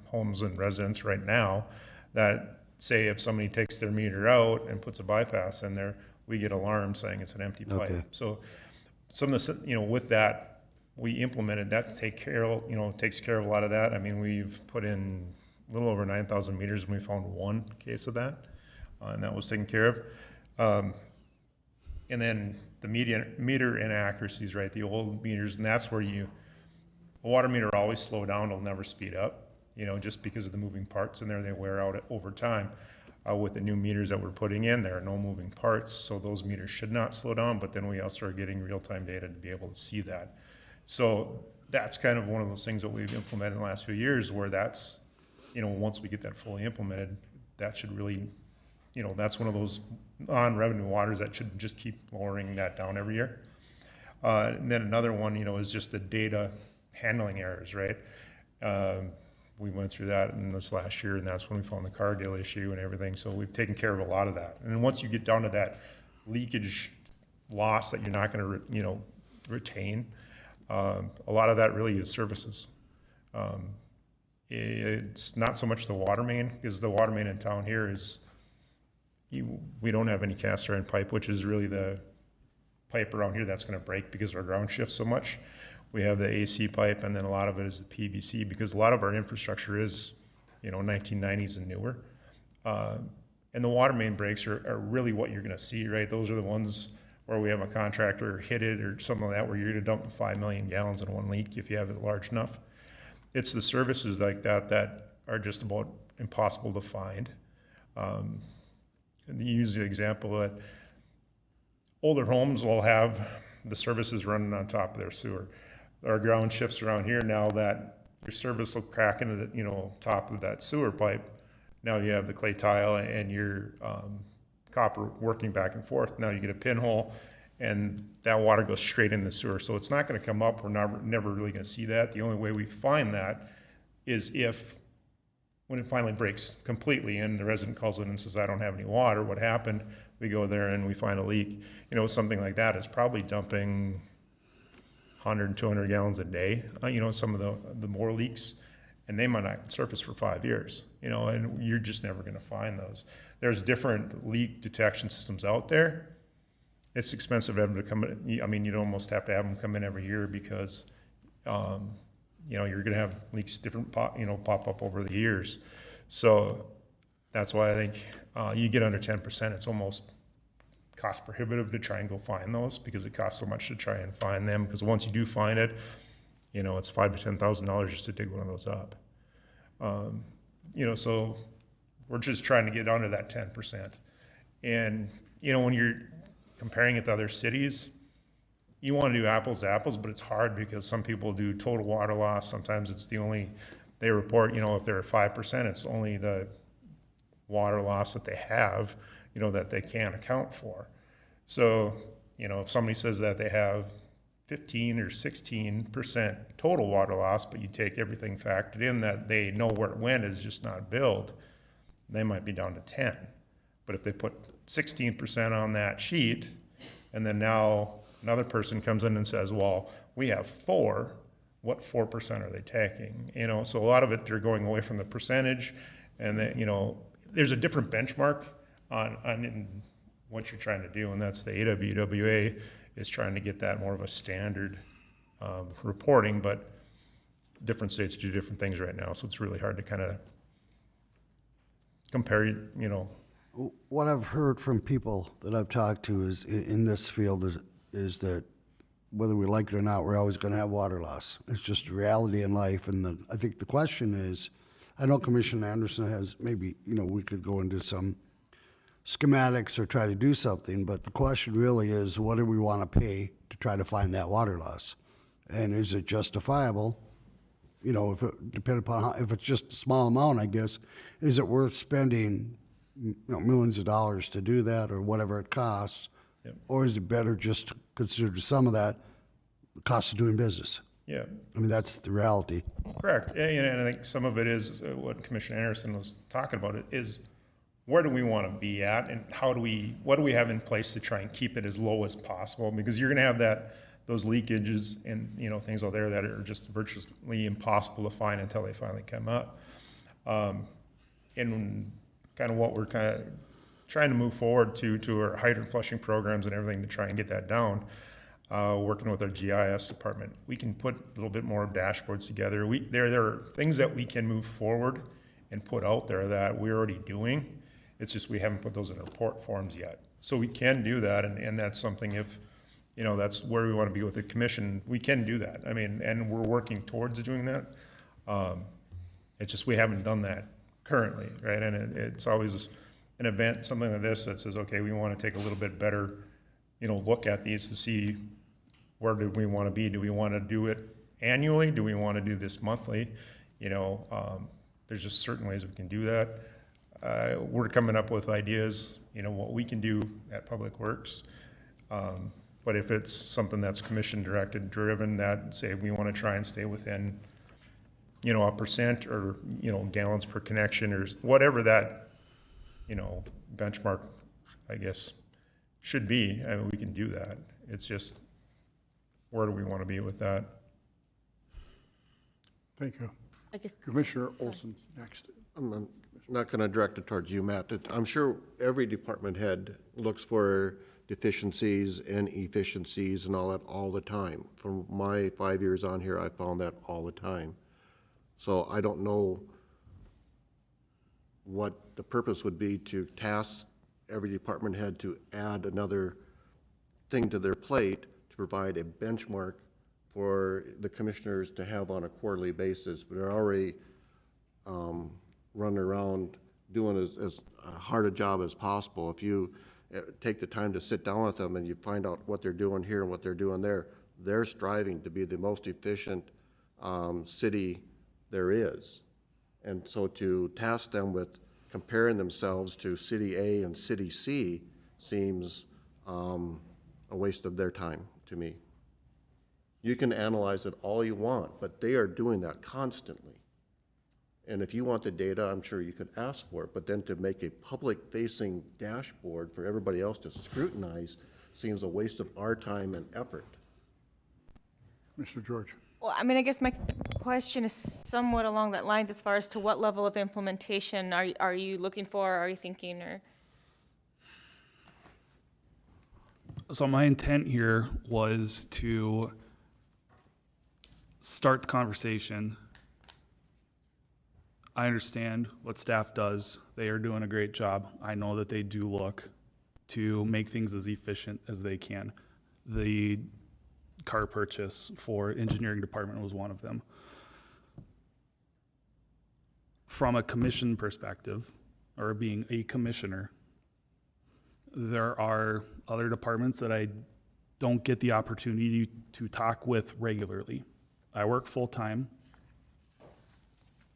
homes and residents right now that say if somebody takes their meter out and puts a bypass in there, we get alarms saying it's an empty pipe. Okay. So some of the, you know, with that, we implemented that to take care of, you know, takes care of a lot of that. I mean, we've put in a little over 9,000 meters and we found one case of that, and that was taken care of. And then the meter inaccuracies, right? The old meters, and that's where a water meter will always slow down, it'll never speed up, you know, just because of the moving parts in there, they wear out over time. With the new meters that we're putting in, there are no moving parts, so those meters should not slow down, but then we also are getting real-time data to be able to see that. So that's kind of one of those things that we've implemented in the last few years where that's, you know, once we get that fully implemented, that should really, you know, that's one of those non-revenue waters that should just keep lowering that down every year. And then another one, you know, is just the data handling errors, right? We went through that in this last year, and that's when we found the car deal issue and everything. So we've taken care of a lot of that. And once you get down to that leakage loss that you're not going to, you know, retain, a lot of that really is services. It's not so much the water main, because the water main in town here is, we don't have any cast iron pipe, which is really the pipe around here that's going to break because our ground shifts so much. We have the AC pipe, and then a lot of it is the PVC, because a lot of our infrastructure is, you know, 1990s and newer. And the water main breaks are really what you're going to see, right? Those are the ones where we have a contractor hit it or something like that, where you're going to dump 5 million gallons in one leak if you have it large enough. It's the services like that that are just about impossible to find. And you use the example that older homes will have the services running on top of their sewer. Our ground shifts around here now that your service will crack into the, you know, top of that sewer pipe. Now you have the clay tile and your copper working back and forth. Now you get a pinhole and that water goes straight in the sewer. So it's not going to come up. We're never really going to see that. The only way we find that is if, when it finally breaks completely and the resident calls in and says, I don't have any water, what happened? We go there and we find a leak. You know, something like that is probably dumping 100, 200 gallons a day, you know, some of the more leaks, and they might not surface for 5 years, you know, and you're just never going to find those. There's different leak detection systems out there. It's expensive to have them to come in. I mean, you'd almost have to have them come in every year because, you know, you're going to have leaks pop up over the years. So that's why I think you get under 10%, it's almost cost prohibitive to try and go find those, because it costs so much to try and find them. Because once you do find it, you know, it's $5,000 to $10,000 just to dig one of those up. You know, so we're just trying to get under that 10%. And, you know, when you're comparing it to other cities, you want to do apples to apples, but it's hard because some people do total water loss. Sometimes it's they report, you know, if they're at 5%, it's only the water loss that they have, you know, that they can't account for. So, you know, if somebody says that they have 15 or 16% total water loss, but you take everything factored in that they know where it went is just not billed, they might be down to 10. But if they put 16% on that sheet, and then now another person comes in and says, well, we have 4, what 4% are they taking? You know, so a lot of it, they're going away from the percentage, and then, you know, there's a different benchmark on what you're trying to do, and that's the AWWA is trying to get that more of a standard reporting, but different states do different things right now, so it's really hard to kind of compare, you know. What I've heard from people that I've talked to is, in this field, is that whether we like it or not, we're always going to have water loss. It's just a reality in life, and I think the question is, I know Commissioner Anderson has, maybe, you know, we could go into some schematics or try to do something, but the question really is, what do we want to pay to try to find that water loss? And is it justifiable you know, if it, depending upon how, if it's just a small amount, I guess, is it worth spending, you know, millions of dollars to do that or whatever it costs? Yep. Or is it better just to consider some of that the cost of doing business? Yeah, I mean, that's the reality. correct. And I think some of it is what Commissioner Anderson was talking about, it is where do we want to be at and what do we have in place to try and keep it as low as possible? Because you're going to have those leakages and, you know, things out there that are just virtually impossible to find until they finally come up. And kind of what we're kind of trying to move forward to our hydrant flushing programs and everything to try and get that down. Working with our GIS department, we can put a little bit more dashboards together. There are things that we can move forward and put out there that we're already doing. It's just we haven't put those in report forms yet. So we can do that, and that's something if, you know, that's where we want to be with the commission, we can do that. I mean, and we're working towards doing that. It's just we haven't done that currently, right? And it's always an event, something like this that says, okay, we want to take a little bit better, you know, look at these to see where do we want to be? Do we want to do it annually? Do we want to do this monthly? You know, there's just certain ways we can do that. We're coming up with ideas, you know, what we can do at Public Works. But if it's something that's commission directed, driven, that say we want to try and stay within, you know, 1% or, you know, gallons per connection or whatever that, you know, benchmark, I guess, should be, I mean, we can do that. It's just, where do we want to be with that? Thank you. I guess, Commissioner Olson, next. I'm not going to direct it towards you, Matt. I'm sure every department head looks for deficiencies and efficiencies and all that all the time. From my 5 years on here, I found that all the time. So I don't know what the purpose would be to task every department head to add another thing to their plate to provide a benchmark for the commissioners to have on a quarterly basis, but they're already running around doing as hard a job as possible. If you take the time to sit down with them and you find out what they're doing here and what they're doing there, they're striving to be the most efficient city there is. And so to task them with comparing themselves to City A and City C seems a waste of their time to me. You can analyze it all you want, but they are doing that constantly. And if you want the data, I'm sure you could ask for it, but then to make a public-facing dashboard for everybody else to scrutinize seems a waste of our time and effort. Mr. George. well, I mean, I guess my question is somewhat along that lines as far as to what level of implementation are you looking for, are you thinking, or? So my intent here was to start the conversation. I understand what staff does. They are doing a great job. I know that they do look to make things as efficient as they can. The car purchase for engineering department was one of them. From a commission perspective, or being a commissioner, there are other departments that I don't get the opportunity to talk with regularly. I work full-time.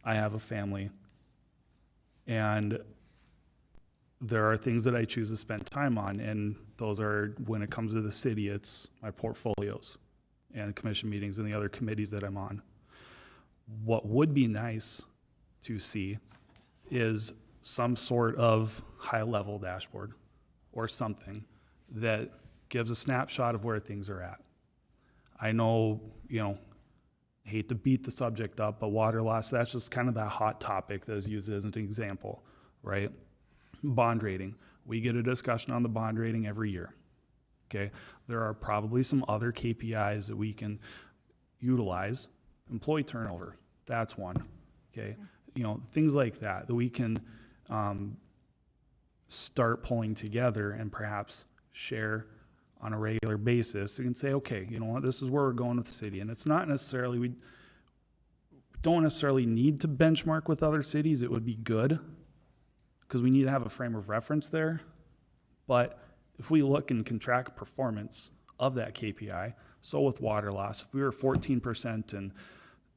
I have a family. And there are things that I choose to spend time on, and those are, when it comes to the city, it's my portfolios and commission meetings and the other committees that I'm on. What would be nice to see is some sort of high-level dashboard or something that gives a snapshot of where things are at. I know, hate to beat the subject up, but water loss, that's just kind of that hot topic that is used as an example, right? Bond rating. We get a discussion on the bond rating every year, okay? There are probably some other KPIs that we can utilize. Employee turnover, that's one, okay? Things like that we can start pulling together and perhaps share on a regular basis and say, okay, you know what, this is where we're going with the city. And it's not necessarily, we don't necessarily need to benchmark with other cities. It would be good because we need to have a frame of reference there. But if we look and can track performance of that KPI, so with water loss, if we were 14% in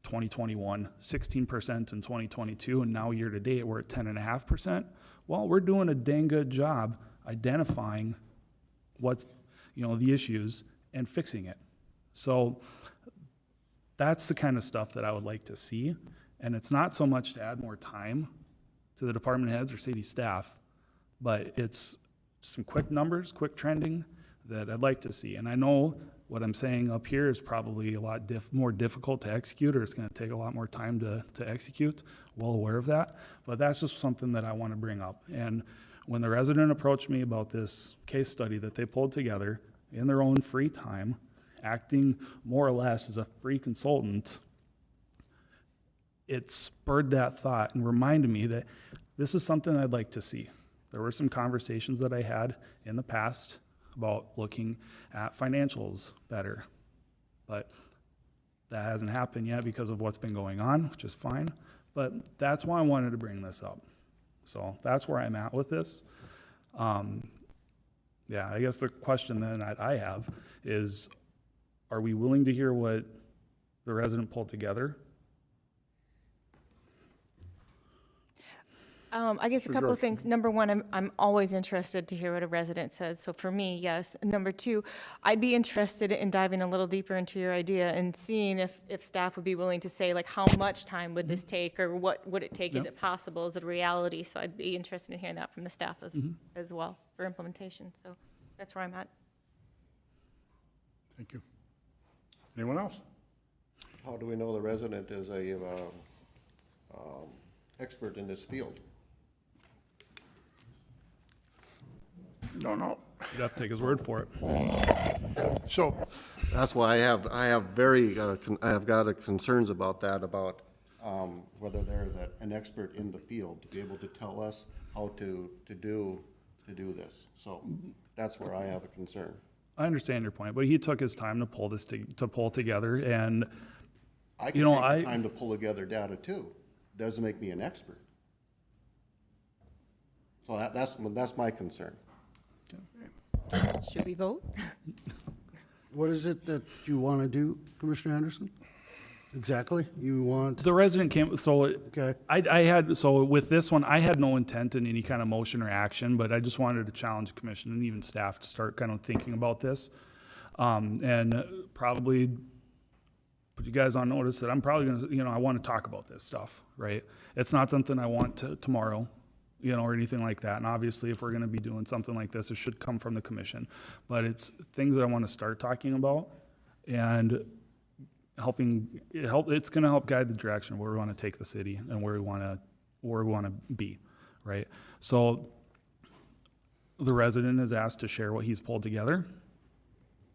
2021, 16% in 2022, and now year to date, we're at 10.5%. Well, we're doing a dang good job identifying what's, the issues and fixing it. So that's the kind of stuff that I would like to see. And it's not so much to add more time to the department heads or city staff, but it's some quick numbers, quick trending that I'd like to see. And I know what I'm saying up here is probably a lot more difficult to execute, or it's going to take a lot more time to execute. Well aware of that, but that's just something that I want to bring up. And when the resident approached me about this case study that they pulled together in their own free time, acting more or less as a free consultant, it spurred that thought and reminded me that this is something I'd like to see. There were some conversations that I had in the past about looking at financials better, but that hasn't happened yet because of what's been going on, which is fine. But that's why I wanted to bring this up. So that's where I'm at with this. Yeah, I guess the question then that I have is, are we willing to hear what the resident pulled together? I guess a couple of things. Number one, I'm always interested to hear what a resident says. So for me, yes. Number two, I'd be interested in diving a little deeper into your idea and seeing if staff would be willing to say, like, how much time would this take, or what would it take? Is it possible? Is it a reality? So I'd be interested in hearing that from the staff as well for implementation. So that's where I'm at. Thank you. Anyone else? How do we know the resident is a expert in this field? Don't know. You'd have to take his word for it. So, That's why I have got concerns about that, about whether they're an expert in the field to be able to tell us how to do this. So that's where I have a concern. I understand your point, but he took his time to pull this to pull together, and I can take the time to pull together data too. Doesn't make me an expert. So that's my concern. Should we vote? What is it that you want to do, Commissioner Anderson? Exactly, you want, the resident came. So okay, I had with this one, I had no intent in any kind of motion or action, but I just wanted to challenge the commission and even staff to start kind of thinking about this, and probably put you guys on notice that I'm probably going to, I want to talk about this stuff, right? It's not something I want to tomorrow, or anything like that. And obviously, if we're going to be doing something like this, it should come from the commission. But it's things that I want to start talking about, and it's going to help guide the direction of where we want to take the city and where we want to be, right? So the resident is asked to share what he's pulled together,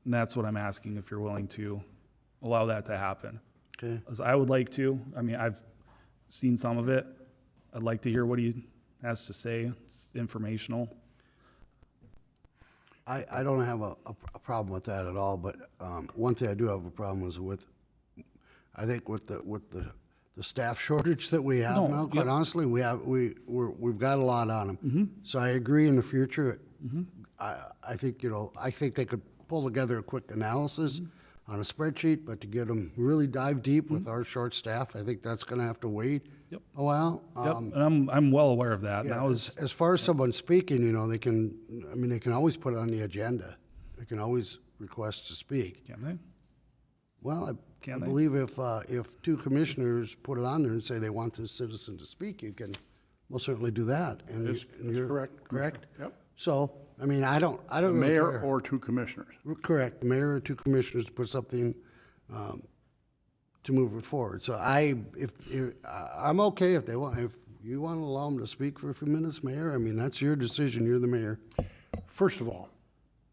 and that's what I'm asking, if you're willing to allow that to happen. okay. As I would like to. I mean, I've seen some of it. I'd like to hear what he has to say. It's informational. I don't have a problem with that at all, but one thing I do have a problem is with, I think with the staff shortage that we have now, quite honestly, we've got a lot on them. So I agree in the future, I think they could pull together a quick analysis on a spreadsheet, but to get them really dive deep with our short staff, I think that's gonna have to wait a while. Yep, and I'm well aware of that. And Yeah, I was, as far as someone speaking, they can always put it on the agenda. They can always request to speak. can they? Well, I Can they? believe if two commissioners put it on there and say they want this citizen to speak, you can most certainly do that. And That's you're correct, correct? Commissioner. Yep. So, I mean, I don't the really mayor care. or two commissioners. Correct, the mayor or two commissioners to put something, to move it forward. So I'm okay if you want to allow them to speak for a few minutes, Mayor. I mean, that's your decision, you're the mayor. First of all,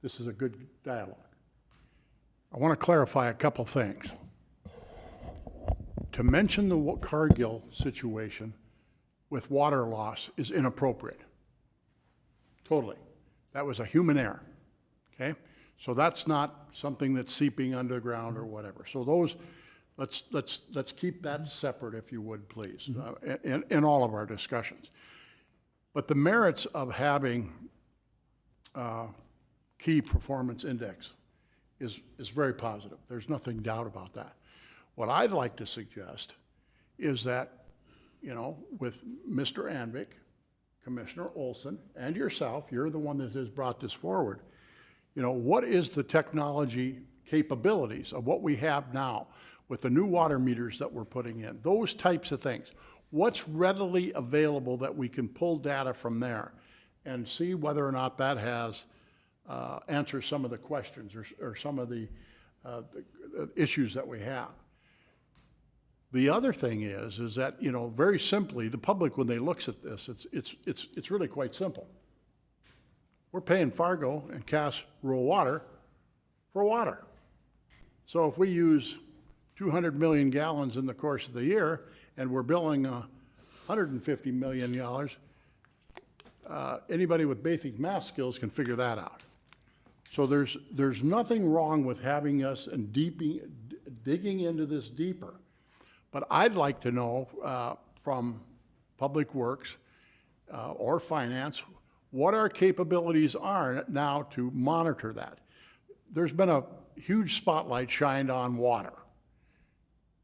this is a good dialogue. I want to clarify a couple things. To mention the Cargill situation with water loss is inappropriate. Totally. That was a human error, okay? So that's not something that's seeping underground or whatever. So those, let's keep that separate, if you would, please, in all of our discussions. But the merits of having key performance index is very positive. There's nothing doubt about that. What I'd like to suggest is that, you know, with Mr. Anvik, Commissioner Olson, and yourself, you're the one that has brought this forward, you know, what is the technology capabilities of what we have now with the new water meters that we're putting in, those types of things. What's readily available that we can pull data from there and see whether or not that has answers some of the questions or some of the issues that we have. The other thing is that, you know, very simply, the public, when they looks at this, it's really quite simple. We're paying Fargo and Cass Rural Water for water. So if we use 200 million gallons in the course of the year, and we're billing $150 million, anybody with basic math skills can figure that out. So there's nothing wrong with having us and digging into this deeper. But I'd like to know from Public Works or Finance what our capabilities are now to monitor that. There's been a huge spotlight shined on water,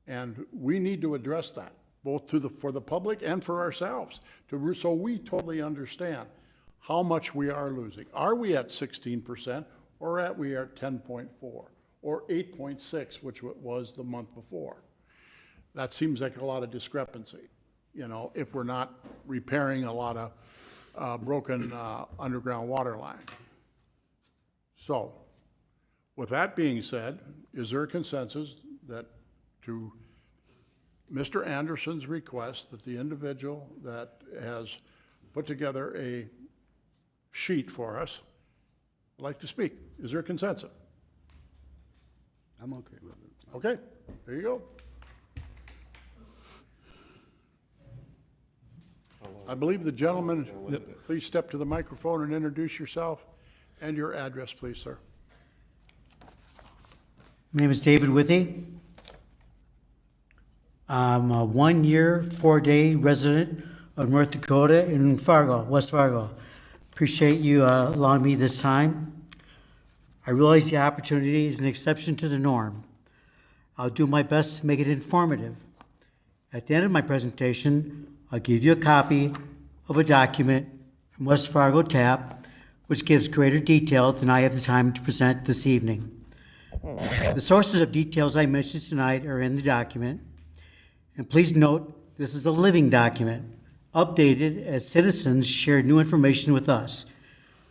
and we need to address that, both for the public and for ourselves, so we totally understand how much we are losing. Are we at 16%, or we are at 10.4, or 8.6, which was the month before? That seems like a lot of discrepancy, you know, if we're not repairing a lot of broken underground water line. So, with that being said, is there a consensus that to Mr. Anderson's request that the individual that has put together a sheet for us would like to speak? Is there a consensus? I'm okay with it. Okay, there you go. I believe the gentleman, please step to the microphone and introduce yourself and your address, please, sir. My name is David Withy. I'm a 1-year, 4-day resident of North Dakota in Fargo, West Fargo. Appreciate you allowing me this time. I realize the opportunity is an exception to the norm. I'll do my best to make it informative. At the end of my presentation, I'll give you a copy of a document from West Fargo TAP, which gives greater detail than I have the time to present this evening. The sources of details I mentioned tonight are in the document. And please note, this is a living document, updated as citizens share new information with us.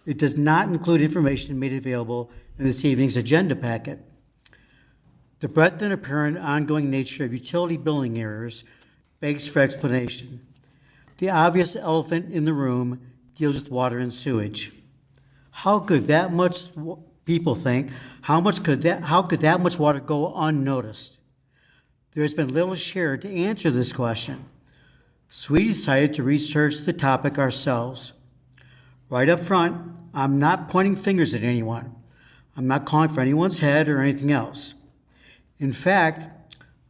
It does not include information made available in this evening's agenda packet. The breadth and apparent ongoing nature of utility billing errors begs for explanation. The obvious elephant in the room deals with water and sewage. How could that much, people think, how could that much water go unnoticed? There has been little shared to answer this question, so we decided to research the topic ourselves. Right up front, I'm not pointing fingers at anyone. I'm not calling for anyone's head or anything else. In fact,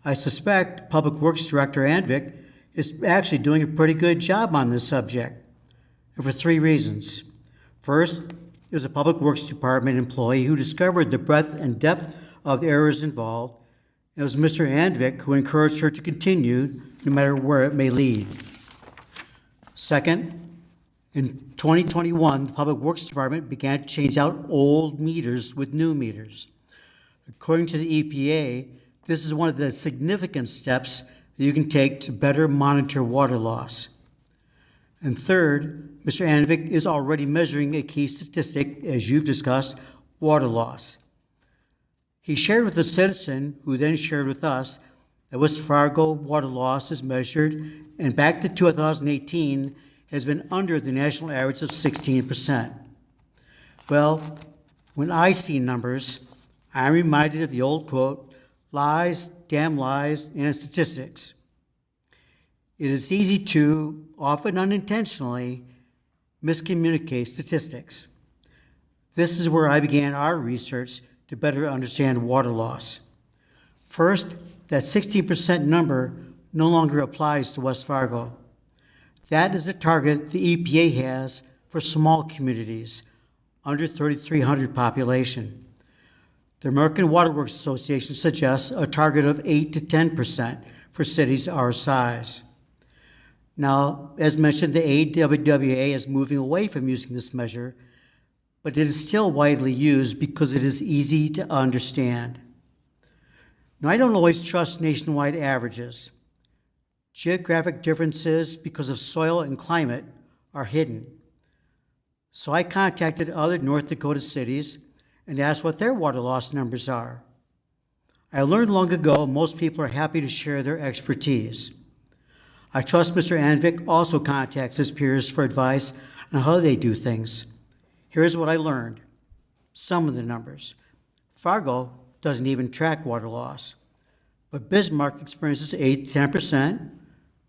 I suspect Public Works Director Anvik is actually doing a pretty good job on this subject, and for 3 reasons. First, there's a Public Works Department employee who discovered the breadth and depth of the errors involved. It was Mr. Anvik who encouraged her to continue, no matter where it may lead. Second, in 2021, the Public Works Department began to change out old meters with new meters. According to the EPA, this is one of the significant steps that you can take to better monitor water loss. And third, Mr. Anvik is already measuring a key statistic, as you've discussed, water loss. He shared with a citizen, who then shared with us, that West Fargo water loss is measured, and back to 2018, has been under the national average of 16%. Well, when I see numbers, I'm reminded of the old quote, lies, damn lies, and statistics. It is easy to, often unintentionally, miscommunicate statistics. This is where I began our research to better understand water loss. First, that 16% number no longer applies to West Fargo. That is a target the EPA has for small communities, under 3,300 population. The American Water Works Association suggests a target of 8 to 10% for cities our size. Now, as mentioned, the AWWA is moving away from using this measure, but it is still widely used because it is easy to understand. Now, I don't always trust nationwide averages. Geographic differences because of soil and climate are hidden. So I contacted other North Dakota cities and asked what their water loss numbers are. I learned long ago most people are happy to share their expertise. I trust Mr. Anvik also contacts his peers for advice on how they do things. Here's what I learned. Some of the numbers. Fargo doesn't even track water loss, but Bismarck experiences 8 to 10%,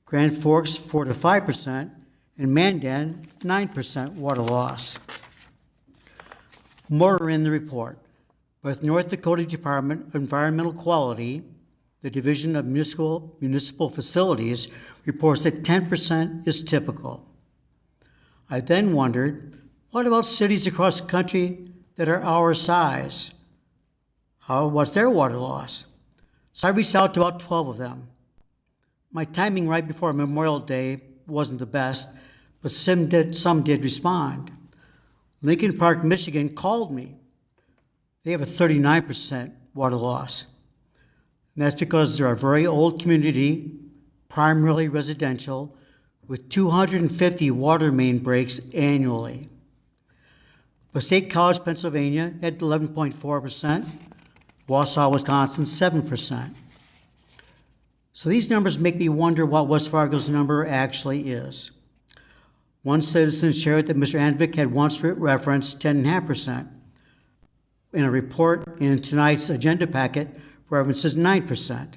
Grand Forks 4 to 5%, and Mandan 9% water loss. More are in the report. With North Dakota Department of Environmental Quality, the Division of Municipal Facilities reports that 10% is typical. I then wondered, what about cities across the country that are our size? What's their water loss? So I reached out to about 12 of them. My timing right before Memorial Day wasn't the best, but some did respond. Lincoln Park, Michigan called me. They have a 39% water loss. And that's because they're a very old community, primarily residential, with 250 water main breaks annually. Passaic College, Pennsylvania at 11.4%, Wausau, Wisconsin, 7%. So these numbers make me wonder what West Fargo's number actually is. One citizen shared that Mr. Anvik had once referenced 10.5%. In a report in tonight's agenda packet, references 9%.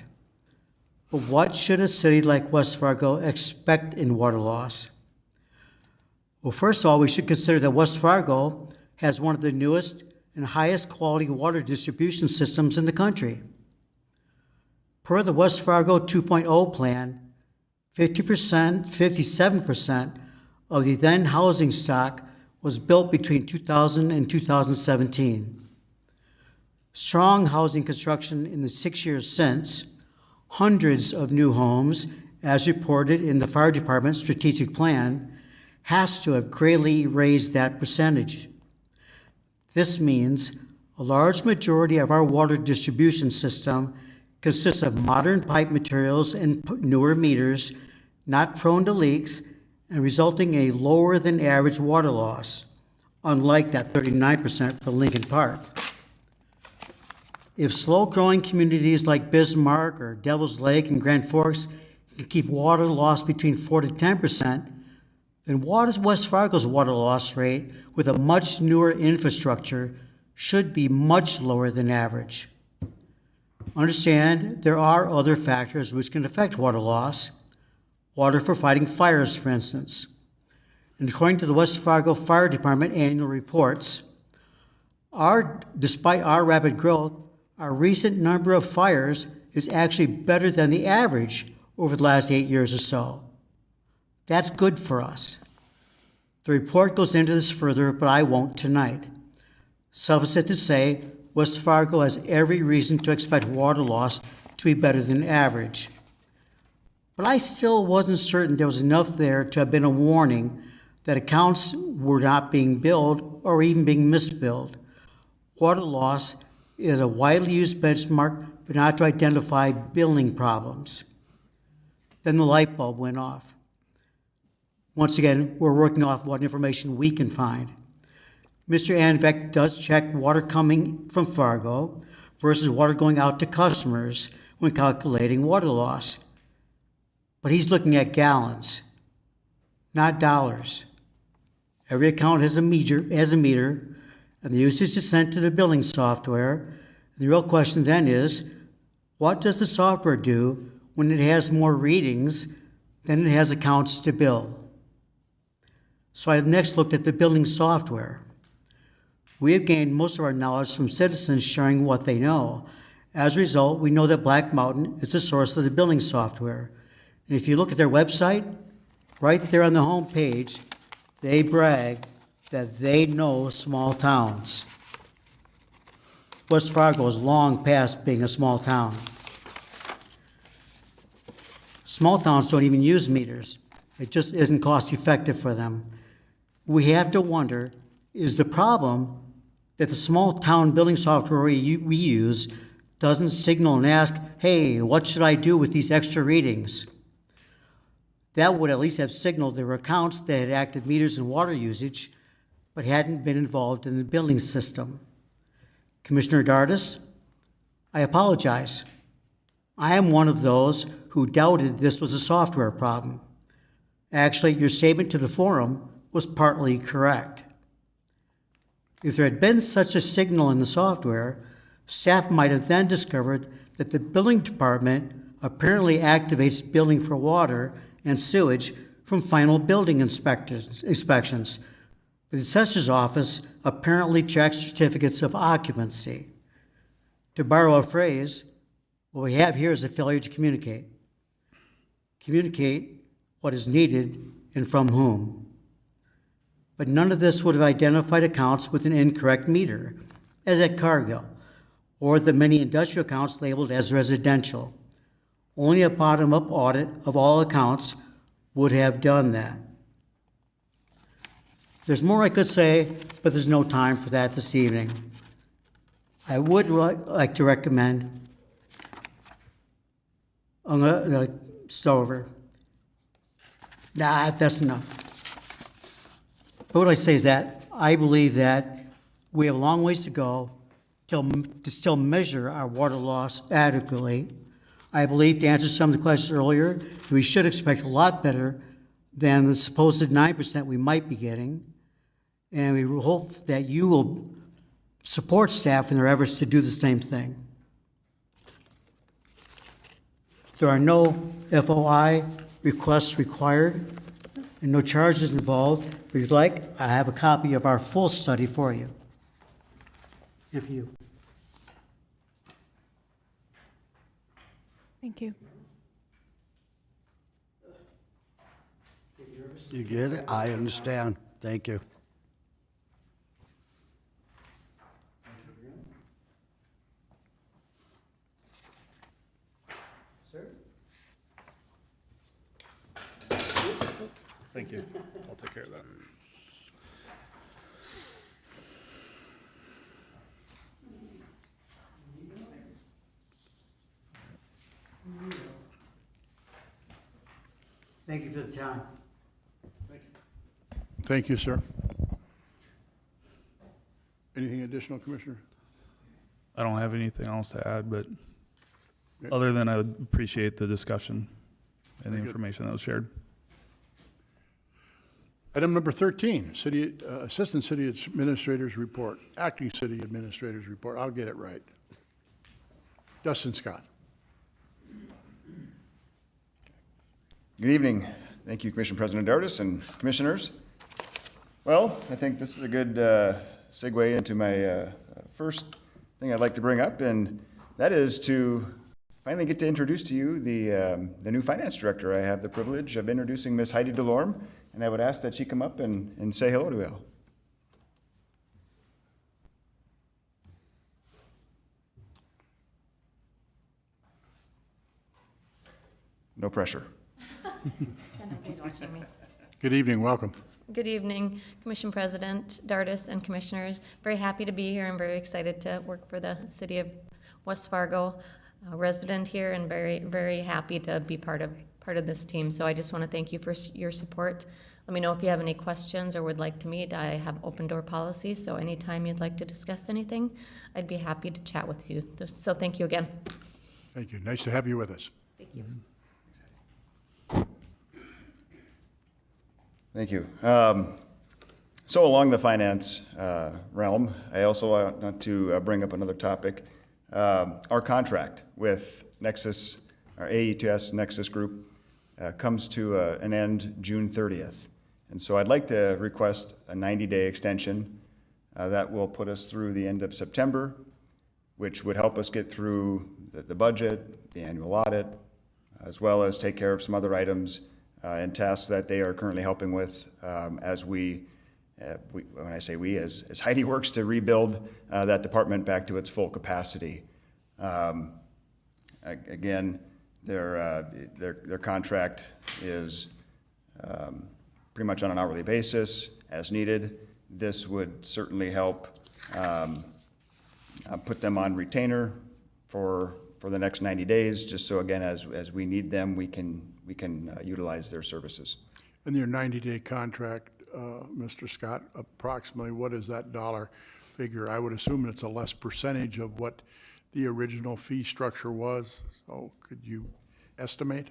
But what should a city like West Fargo expect in water loss? Well, first of all, we should consider that West Fargo has one of the newest and highest quality water distribution systems in the country. Per the West Fargo 2.0 plan, 57% of the then housing stock was built between 2000 and 2017. Strong housing construction in the 6 years since, hundreds of new homes, as reported in the Fire Department's strategic plan, has to have greatly raised that percentage. This means a large majority of our water distribution system consists of modern pipe materials and newer meters, not prone to leaks, and resulting in a lower than average water loss, unlike that 39% for Lincoln Park. If slow-growing communities like Bismarck or Devil's Lake and Grand Forks can keep water loss between 4 to 10%, then West Fargo's water loss rate with a much newer infrastructure should be much lower than average. Understand there are other factors which can affect water loss. Water for fighting fires, for instance. And according to the West Fargo Fire Department annual reports, despite our rapid growth, our recent number of fires is actually better than the average over the last 8 years or so. That's good for us. The report goes into this further, but I won't tonight. Suffice it to say, West Fargo has every reason to expect water loss to be better than average. But I still wasn't certain there was enough there to have been a warning that accounts were not being billed or even being misbilled. Water loss is a widely used benchmark, but not to identify billing problems. Then the light bulb went off. Once again, we're working off what information we can find. Mr. Anvik does check water coming from Fargo versus water going out to customers when calculating water loss. But he's looking at gallons, not dollars. Every account has a meter, and the usage is sent to the billing software. The real question then is, what does the software do when it has more readings than it has accounts to bill? So I next looked at the billing software. We have gained most of our knowledge from citizens sharing what they know. As a result, we know that Black Mountain is the source of the billing software. And if you look at their website, right there on the home page, they brag that they know small towns. West Fargo is long past being a small town. Small towns don't even use meters. It just isn't cost effective for them. We have to wonder, is the problem that the small town building software we use doesn't signal and ask, hey, what should I do with these extra readings? That would at least have signaled there were accounts that had active meters and water usage, but hadn't been involved in the billing system. Commissioner Dardis, I apologize. I am one of those who doubted this was a software problem. Actually, your statement to the forum was partly correct. If there had been such a signal in the software, staff might have then discovered that the building department apparently activates billing for water and sewage from final building inspections. The assessor's office apparently checks certificates of occupancy. To borrow a phrase, what we have here is a failure to communicate. Communicate what is needed and from whom. But none of this would have identified accounts with an incorrect meter, as at Cargill, or the many industrial accounts labeled as residential. Only a bottom-up audit of all accounts would have done that. There's more I could say, but there's no time for that this evening. I would like to recommend Stover. Nah, that's enough. But what I say is that I believe that we have a long ways to go to still measure our water loss adequately. I believe, to answer some of the questions earlier, we should expect a lot better than the supposed 9% we might be getting. And we hope that you will support staff in their efforts to do the same thing. There are no FOI requests required and no charges involved. If you'd like, I have a copy of our full study for you. If you. Thank you. You get it? I understand. Thank you. Thank you. I'll take care of that. Thank you for the time. Thank you, sir. Anything additional, Commissioner? I don't have anything else to add, but other than I would appreciate the discussion and the Very good. information that was shared. Item number 13, Assistant City Administrator's Report, Acting City Administrator's Report. I'll get it right. Dustin Scott. Good evening. Thank you, Commissioner President Dardis and Commissioners. Well, I think this is a good segue into my first thing I'd like to bring up, and that is to finally get to introduce to you the new Finance Director. I have the privilege of introducing Ms. Heidi DeLorme, and I would ask that she come up and say hello to you all. No pressure. Nobody's watching me. Good evening, welcome. Good evening, Commission President Dardis and Commissioners. Very happy to be here. I'm very excited to work for the City of West Fargo, a resident here, and very, very happy to be part of this team. So I just want to thank you for your support. Let me know if you have any questions or would like to meet. I have open door policy, so anytime you'd like to discuss anything, I'd be happy to chat with you. So thank you again. Thank you. Nice to have you with us. Thank you. Thank you. So along the finance realm, I also want to bring up another topic. Our contract with Nexus, our AE2S Nexus Group, comes to an end June 30th. And so I'd like to request a 90-day extension that will put us through the end of September, which would help us get through the budget, the annual audit, as well as take care of some other items and tasks that they are currently helping with as we when I say we, as Heidi works to rebuild that department back to its full capacity. Again, their contract is pretty much on an hourly basis as needed. This would certainly help put them on retainer for the next 90 days, just so again, as we need them, we can utilize their services. In your 90-day contract, Mr. Scott, approximately what is that dollar figure? I would assume it's a less percentage of what the original fee structure was. So could you estimate?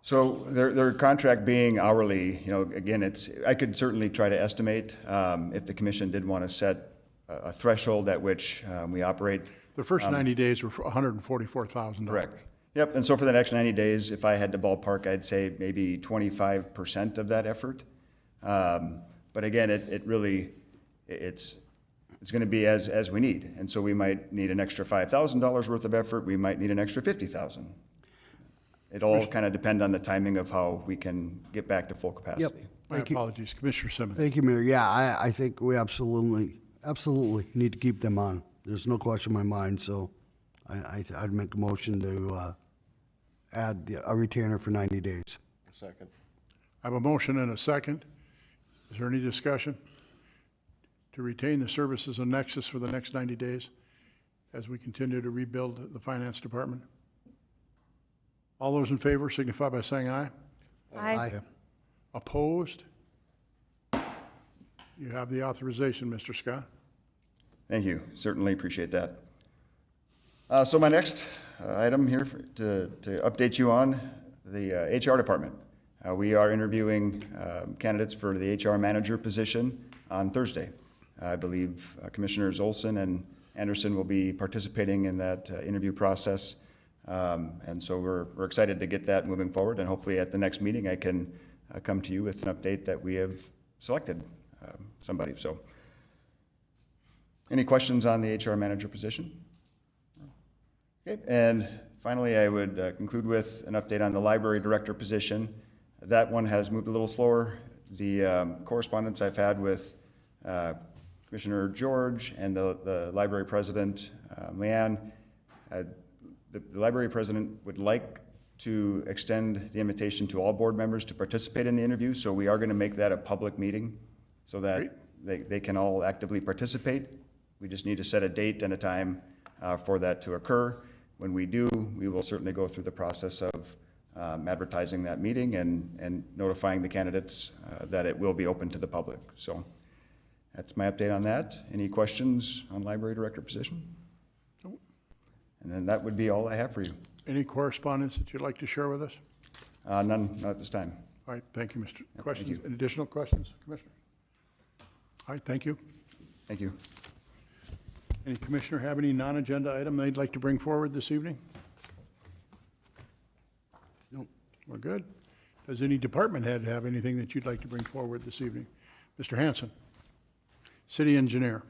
So their contract being hourly, again, I could certainly try to estimate if the commission did want to set a threshold at which we operate. The first 90 days were for $144,000. Correct. Yep, and so for the next 90 days, if I had to ballpark, I'd say maybe 25% of that effort. But again, it's going to be as we need. And so we might need an extra $5,000 worth of effort. We might need an extra $50,000. It all kind of depend on the timing of how we can get back to full capacity. My apologies, Commissioner Simmons. Thank you, Mayor. Yeah, I think we absolutely need to keep them on. There's no question in my mind, so I'd make a motion to add a retainer for 90 days. Second. I have a motion and a second. Is there any discussion? To retain the services of Nexus for the next 90 days as we continue to rebuild the finance department? All those in favor signify by saying aye. Aye. Opposed? You have the authorization, Mr. Scott. Thank you. Certainly appreciate that. So my next item here to update you on the HR department. We are interviewing candidates for the HR manager position on Thursday. I believe Commissioners Olson and Anderson will be participating in that interview process. And so we're excited to get that moving forward, and hopefully at the next meeting I can come to you with an update that we have selected somebody. So any questions on the HR manager position? Okay, and finally I would conclude with an update on the library director position. That one has moved a little slower. The correspondence I've had with Commissioner George and the library president, Leanne, the library president would like to extend the invitation to all board members to participate in the interview, so we are going to make that a public meeting so that they can all actively participate. We just need to set a date and a time for that to occur. When we do, we will certainly go through the process of advertising that meeting and notifying the candidates that it will be open to the public. So that's my update on that. Any questions on library director position? And then that would be all I have for you. Any correspondence that you'd like to share with us? None, not at this time. All right, thank you, Mr. Yep, Questions? thank you. Additional questions, Commissioner? All right, thank you. Thank you. Any commissioner have any non-agenda item they'd like to bring forward this evening? Nope. We're good. Does any department head have anything that you'd like to bring forward this evening? Mr. Hanson, city engineer.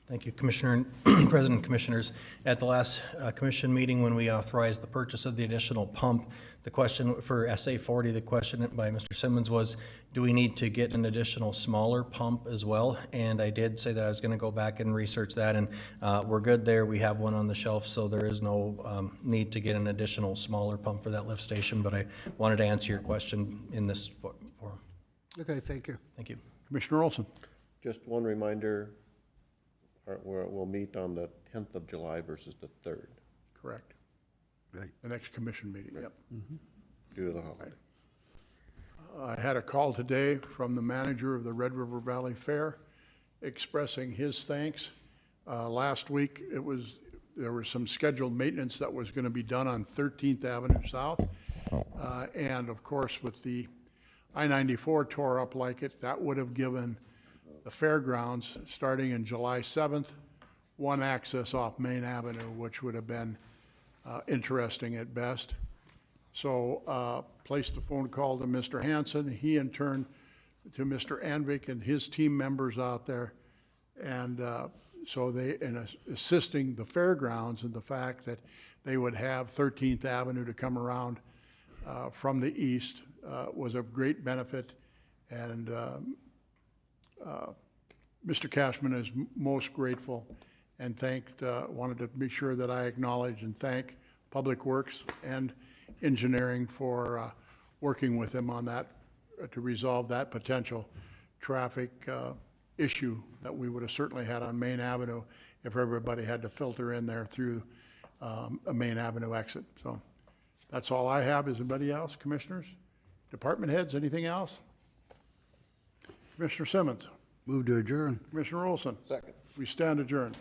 Thank you, Commissioner and President, Commissioners. At the last commission meeting, when we authorized the purchase of the additional pump, the question for SA 40, the question by Mr. Simmons was, do we need to get an additional smaller pump as well? And I did say that I was going to go back and research that, and we're good there. We have one on the shelf, so there is no need to get an additional smaller pump for that lift station, but I wanted to answer your question in this forum. Okay, thank you. Thank you. Commissioner Olson. Just one reminder, we'll meet on the 10th of July versus the 3rd. Correct. Right. The next commission meeting, yep. Due to the holiday. I had a call today from the manager of the Red River Valley Fair expressing his thanks. Last week, there was some scheduled maintenance that was going to be done on 13th Avenue South. And of course, with the I-94 tore up like it, that would have given the fairgrounds, starting in July 7th, one access off Main Avenue, which would have been interesting at best. So placed a phone call to Mr. Hanson. He in turn to Mr. Anvik and his team members out there. And so they, in assisting the fairgrounds in the fact that they would have 13th Avenue to come around from the east was of great benefit. And Mr. Cashman is most grateful and wanted to be sure that I acknowledge and thank Public Works and Engineering for working with him on that, to resolve that potential traffic issue that we would have certainly had on Main Avenue if everybody had to filter in there through a Main Avenue exit. So that's all I have. Is anybody else, commissioners? Department heads, anything else? Commissioner Simmons? Move to adjourn. Commissioner Olson? Second. We stand adjourned.